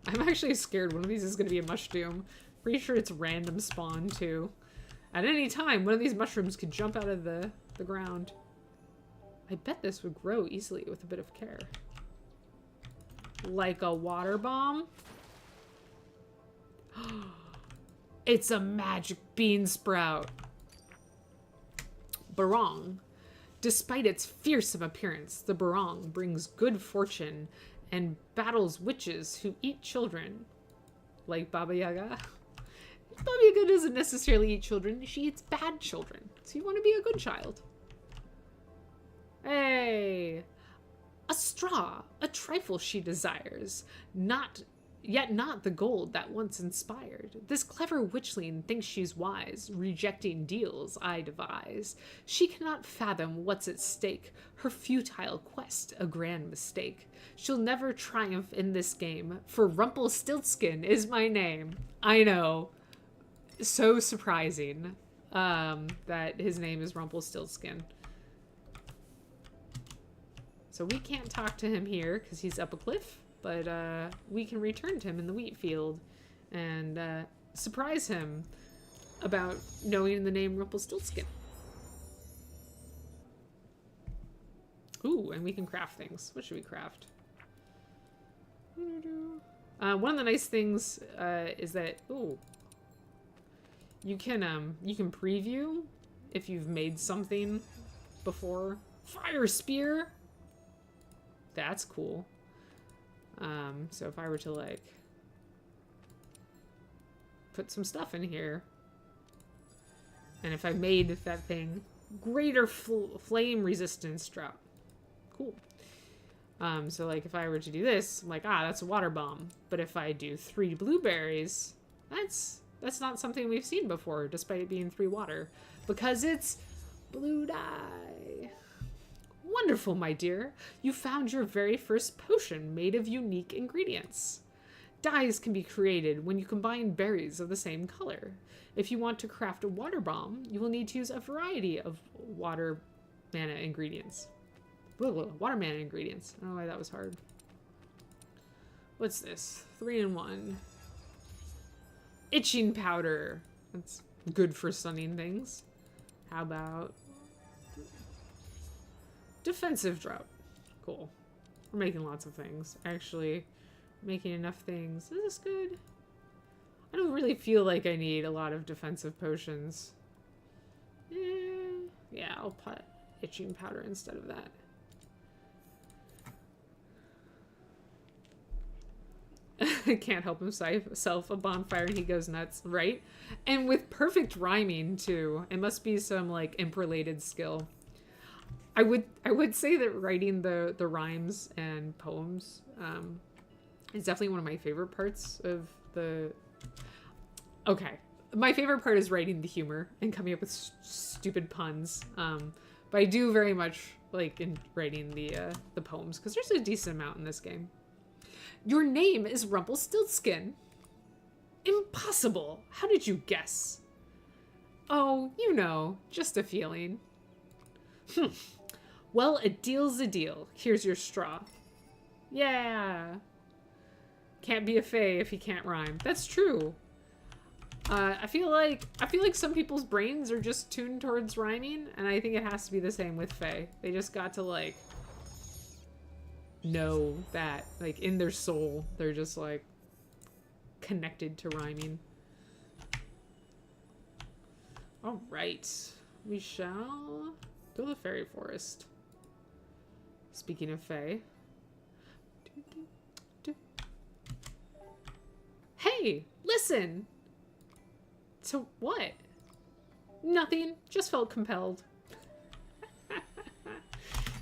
I'm actually scared one of these is going to be a mushroom. Pretty sure it's random spawn too. At any time, one of these mushrooms could jump out of the ground. I bet this would grow easily with a bit of care. Like a water bomb? It's a magic bean sprout. Barong. Despite its fearsome appearance, the barong brings good fortune and battles witches who eat children. Like Baba Yaga. Baba Yaga doesn't necessarily eat children. She eats bad children. So you want to be a good child. Hey. A straw, a trifle she desires, yet not the gold that once inspired. This clever witchling thinks she's wise, rejecting deals I devise. She cannot fathom what's at stake, her futile quest a grand mistake. She'll never triumph in this game, for Rumpelstiltskin is my name. I know. So surprising that his name is Rumpelstiltskin. So we can't talk to him here because he's up a cliff, but we can return to him in the wheat field and surprise him about knowing the name Rumpelstiltskin. Ooh, and we can craft things. What should we craft? One of the nice things is that you can preview if you've made something before. Fire spear. That's cool. So if I were to like put some stuff in here, and if I made that thing greater flame resistance drop, cool. So like if I were to do this, I'm like, that's a water bomb. But if I do 3 blueberries, that's not something we've seen before, despite it being 3 water, because it's blue dye. Wonderful, my dear. You found your very first potion made of unique ingredients. Dyes can be created when you combine berries of the same color. If you want to craft a water bomb, you will need to use a variety of water mana ingredients. Water mana ingredients. I don't know why that was hard. What's this? 3-in-1. Itching powder. That's good for stunning things. How about defensive drought? Cool. We're making lots of things. Actually, making enough things. Is this good? I don't really feel like I need a lot of defensive potions. Yeah, I'll put itching powder instead of that. Can't help himself. A bonfire and he goes nuts, right? And with perfect rhyming too. It must be some like imp-related skill. I would say that writing the rhymes and poems is definitely one of my favorite parts of the... Okay. My favorite part is writing the humor and coming up with stupid puns. But I do very much like in writing the poems, because there's a decent amount in this game. Your name is Rumpelstiltskin. Impossible. How did you guess? Oh, you know, just a feeling. Well, a deal's a deal. Here's your straw. Yeah. Can't be a fae if he can't rhyme. That's true. I feel like some people's brains are just tuned towards rhyming, and I think it has to be the same with fae. They just got to like know that, like in their soul, they're just like connected to rhyming. All right, we shall go to the fairy forest. Speaking of fae. Hey, listen! So what? Nothing, just felt compelled.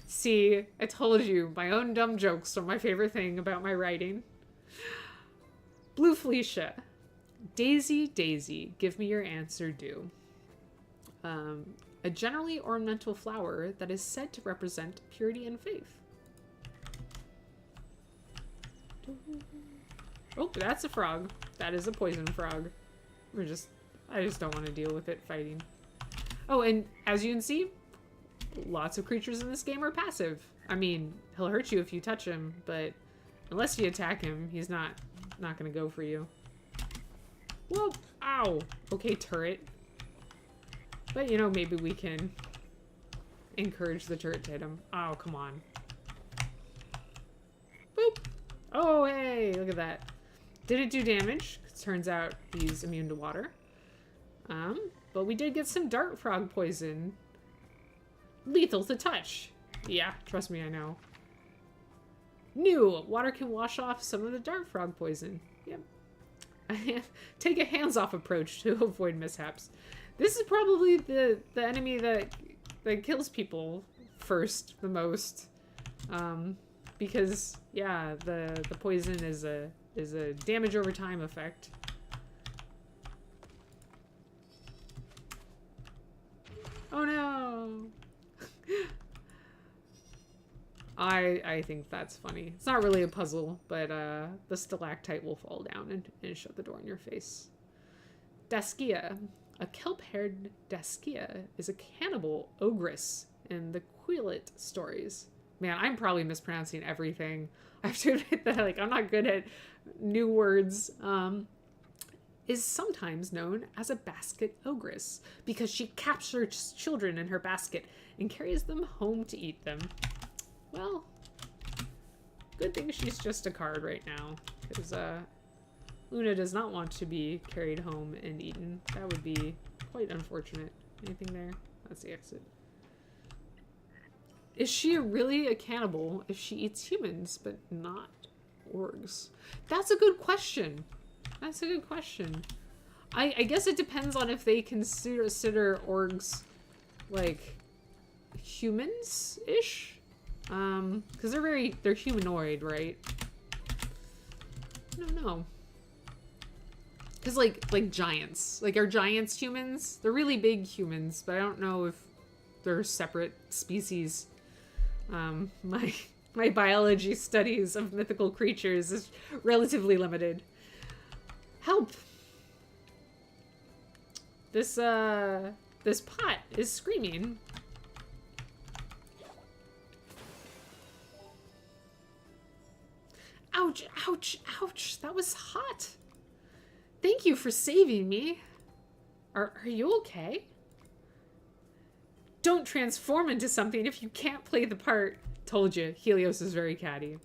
See, I told you, my own dumb jokes are my favorite thing about my writing. Blue Felicia. Daisy, Daisy, give me your answer due. A generally ornamental flower that is said to represent purity and faith. Oh, that's a frog. That is a poison frog. I just don't want to deal with it fighting. Oh, and as you can see, lots of creatures in this game are passive. I mean, he'll hurt you if you touch him, but unless you attack him, he's not gonna go for you. Whoa! Ow! Okay, turret. But, you know, maybe we can encourage the turret to hit him. Oh, come on. Boop! Oh, hey! Look at that. Did it do damage? Turns out he's immune to water. But we did get some dart frog poison. Lethal to touch. Yeah, trust me, I know. New. Water can wash off some of the dart frog poison. Yep. Take a hands-off approach to avoid mishaps. This is probably the enemy that kills people first the most. Because yeah, the poison is a damage over time effect. Oh no. I think that's funny. It's not really a puzzle, but the stalactite will fall down and shut the door in your face. Daskia. A kelp-haired Daskia is a cannibal ogress in the Quillet stories. Man, I'm probably mispronouncing everything. I have to admit that I'm not good at new words. Is sometimes known as a basket ogress because she captures children in her basket and carries them home to eat them. Well, good thing she's just a card right now, because Luna does not want to be carried home and eaten. That would be quite unfortunate. Anything there? That's the exit. Is she really a cannibal if she eats humans but not orgs? That's a good question. That's a good question. I guess it depends on if they consider orgs like humans-ish. Because they're humanoid, right? I don't know. Because like giants. Like, are giants humans? They're really big humans, but I don't know if they're separate species. My biology studies of mythical creatures is relatively limited. Help! This pot is screaming. Ouch, ouch, ouch. That was hot. Thank you for saving me. Are you okay? Don't transform into something if you can't play the part. Told you, Helios is very catty.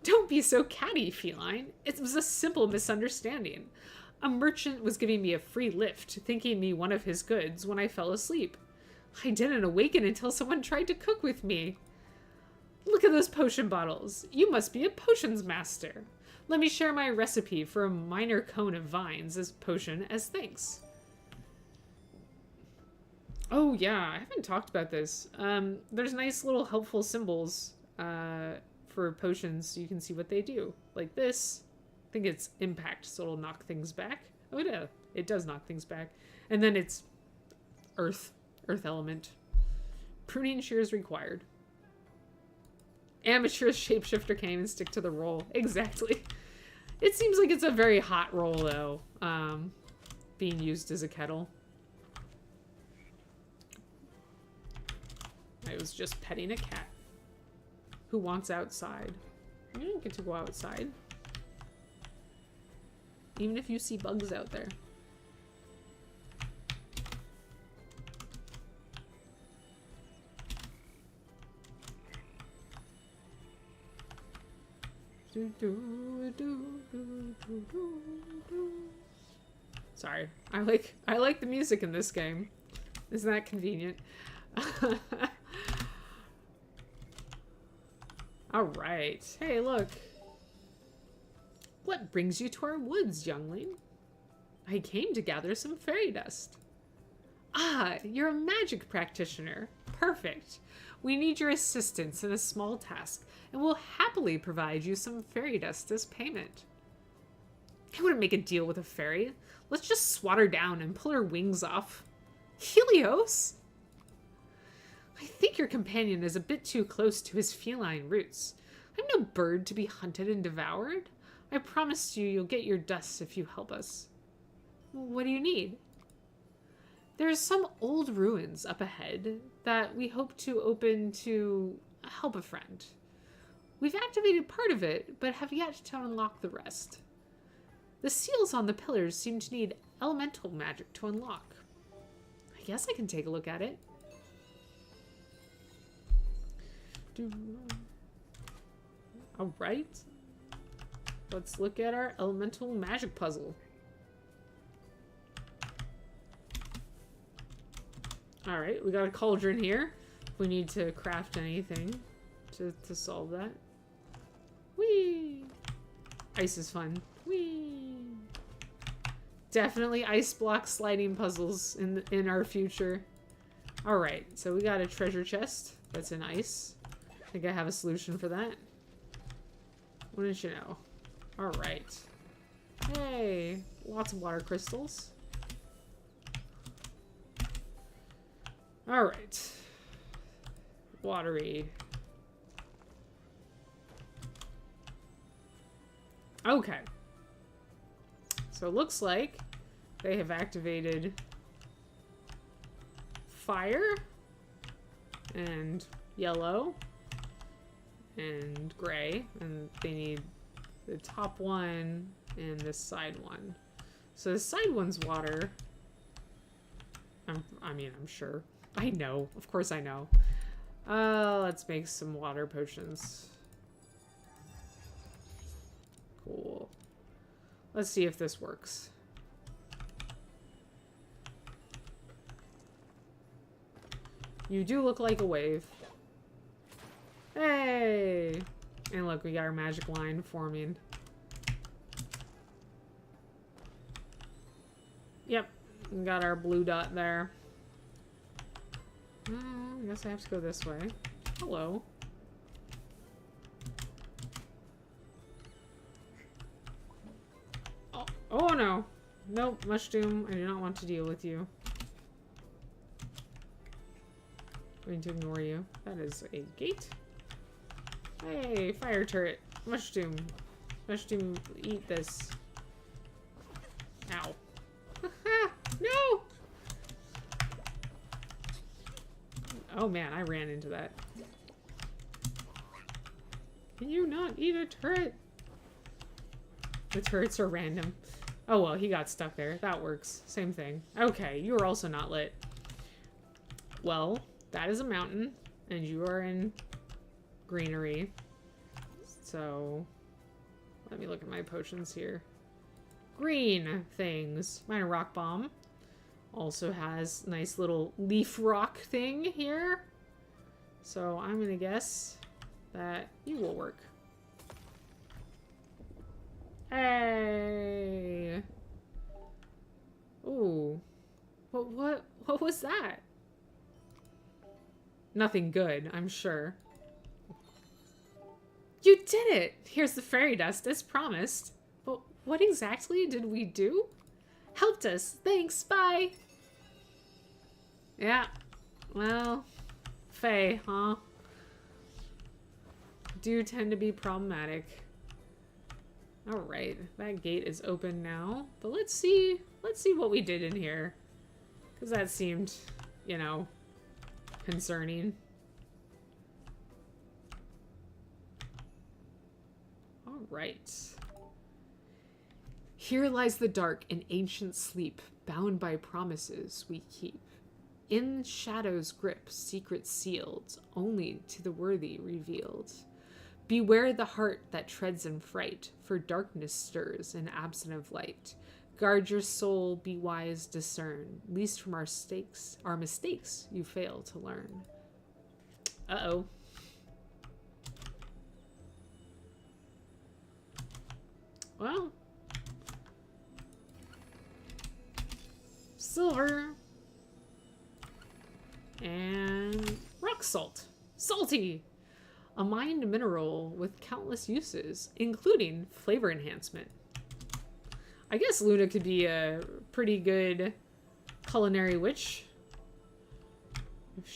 Don't be so catty, feline. It was a simple misunderstanding. A merchant was giving me a free lift, thinking me one of his goods when I fell asleep. I didn't awaken until someone tried to cook with me. Look at those potion bottles. You must be a potions master. Let me share my recipe for a minor cone of vines as potion as thanks. Oh yeah, I haven't talked about this. There's nice little helpful symbols for potions so you can see what they do. Like this. I think it's impact, so it'll knock things back. Oh yeah, it does knock things back. And then it's earth element. Pruning shears required. Amateur shapeshifter can't even stick to the roll. Exactly. It seems like it's a very hot roll, though, being used as a kettle. I was just petting a cat who wants outside. You don't get to go outside. Even if you see bugs out there. Sorry, I like the music in this game. Isn't that convenient? All right. Hey, look. What brings you to our woods, youngling? I came to gather some fairy dust. Ah, you're a magic practitioner. Perfect. We need your assistance in a small task, and we'll happily provide you some fairy dust as payment. I wouldn't make a deal with a fairy. Let's just swat her down and pull her wings off. Helios? I think your companion is a bit too close to his feline roots. I'm no bird to be hunted and devoured. I promise you'll get your dust if you help us. What do you need? There are some old ruins up ahead that we hope to open to help a friend. We've activated part of it, but have yet to unlock the rest. The seals on the pillars seem to need elemental magic to unlock. I guess I can take a look at it. All right. Let's look at our elemental magic puzzle. Alright, we got a cauldron here. We need to craft anything to solve that. Whee! Ice is fun. Whee! Definitely ice block sliding puzzles in our future. Alright, so we got a treasure chest that's in ice. I think I have a solution for that. Wouldn't you know? Alright. Hey! Lots of water crystals. Alright. Watery. Okay. So it looks like they have activated fire and yellow and gray, and they need the top one and this side one. So the side one's water. I mean, I'm sure. I know. Of course I know. Let's make some water potions. Cool. Let's see if this works. You do look like a wave. Hey! And look, we got our magic line forming. Yep. We got our blue dot there. I guess I have to go this way. Hello. Oh no. Nope, Mushroom. I do not want to deal with you. I'm going to ignore you. That is a gate. Hey, fire turret. Mushroom. Mushroom, eat this. Ow. No! Oh man, I ran into that. Can you not eat a turret? The turrets are random. Oh well, he got stuck there. That works. Same thing. Okay, you are also not lit. Well, that is a mountain, and you are in greenery. So, let me look at my potions here. Green things. Mine rock bomb. Also has nice little leaf rock thing here. So I'm gonna guess that you will work. Hey. Ooh. What was that? Nothing good, I'm sure. You did it! Here's the fairy dust as promised. But what exactly did we do? Helped us. Thanks. Bye. Yeah. Well, Fae, huh? Do tend to be problematic. Alright, that gate is open now. But let's see what we did in here. Because that seemed, you know, concerning. Alright. Here lies the dark and ancient sleep, bound by promises we keep. In shadow's grip, secrets sealed, only to the worthy revealed. Beware the heart that treads in fright, for darkness stirs in absent of light. Guard your soul, be wise, discern, least from our mistakes you fail to learn. Uh-oh. Well. Silver. And rock salt. Salty! A mined mineral with countless uses, including flavor enhancement. I guess Luna could be a pretty good culinary witch.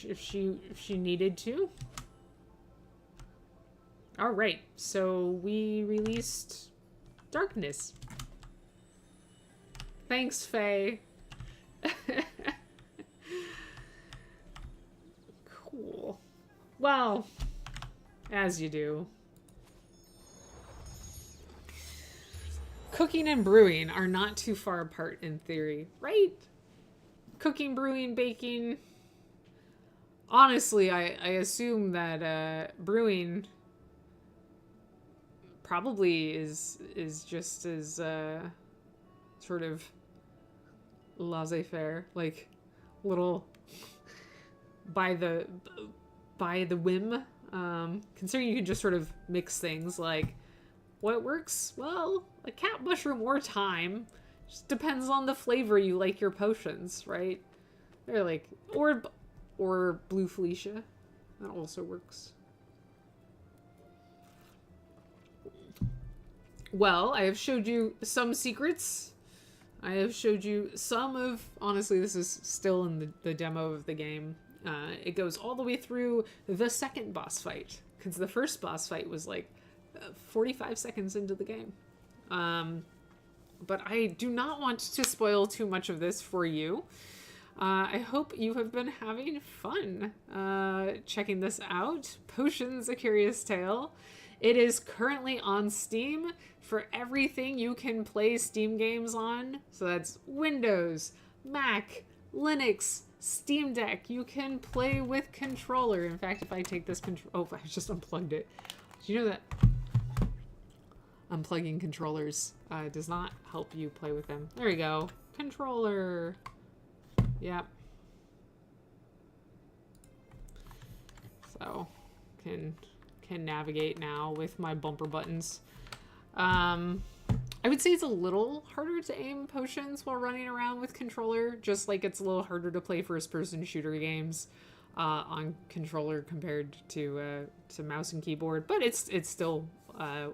If she needed to. Alright, so we released darkness. Thanks, Faye. Cool. Well, as you do. Cooking and brewing are not too far apart in theory, right? Cooking, brewing, baking. Honestly, I assume that brewing probably is just as sort of laissez-faire, like little by the whim. Considering you can just sort of mix things, like what works? Well, a cat mushroom or thyme. Just depends on the flavor you like your potions, right? They're like, or blue Felicia. That also works. Well, I have showed you some secrets. I have showed you some of, honestly, this is still in the demo of the game. It goes all the way through the second boss fight, because the first boss fight was like 45 seconds into the game. But I do not want to spoil too much of this for you. I hope you have been having fun checking this out. Potions: A Curious Tale. It is currently on Steam for everything you can play Steam games on. So that's Windows, Mac, Linux, Steam Deck. You can play with controller. In fact, if I take this oh, I just unplugged it. Do you know that unplugging controllers does not help you play with them? There we go. Controller. Yep. So, can navigate now with my bumper buttons. I would say it's a little harder to aim potions while running around with controller, just like it's a little harder to play first-person shooter games on controller compared to mouse and keyboard, but it's still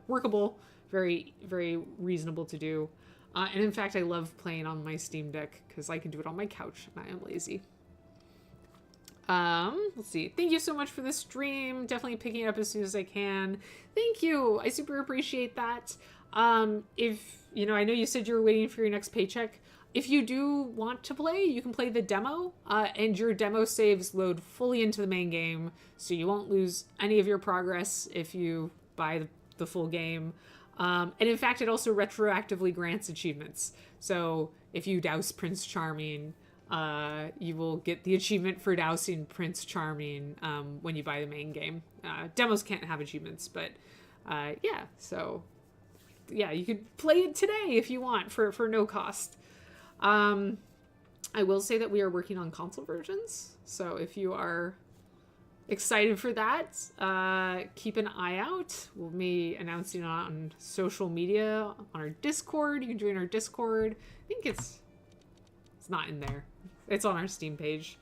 workable, very, very reasonable to do. And in fact, I love playing on my Steam Deck because I can do it on my couch and I am lazy. Let's see. Thank you so much for the stream. Definitely picking it up as soon as I can. Thank you. I super appreciate that. If, you know, I know you said you were waiting for your next paycheck. If you do want to play, you can play the demo, and your demo saves load fully into the main game, so you won't lose any of your progress if you buy the full game. And in fact, it also retroactively grants achievements. So if you douse Prince Charming, you will get the achievement for dousing Prince Charming when you buy the main game. Demos can't have achievements, but yeah, so yeah, you could play it today if you want for no cost. I will say that we are working on console versions, so if you are excited for that, keep an eye out. We'll be announcing it on social media, on our Discord. You can join our Discord. I think it's not in there. It's on our Steam page.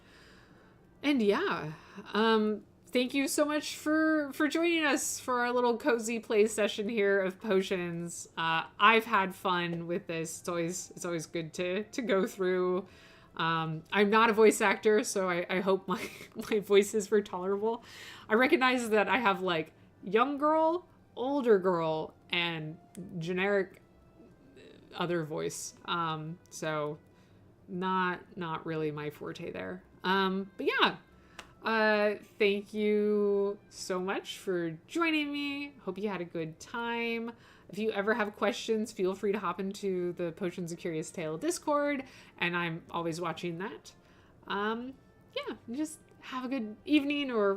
And yeah, thank you so much for joining us for our little cozy play session here of potions. I've had fun with this. It's always good to go through. I'm not a voice actor, so I hope my voices were tolerable. I recognize that I have like young girl, older girl, and generic other voice. So not really my forte there. But yeah, thank you so much for joining me. Hope you had a good time. If you ever have questions, feel free to hop into the Potions: A Curious Tale Discord, and I'm always watching that. Yeah, just have a good evening or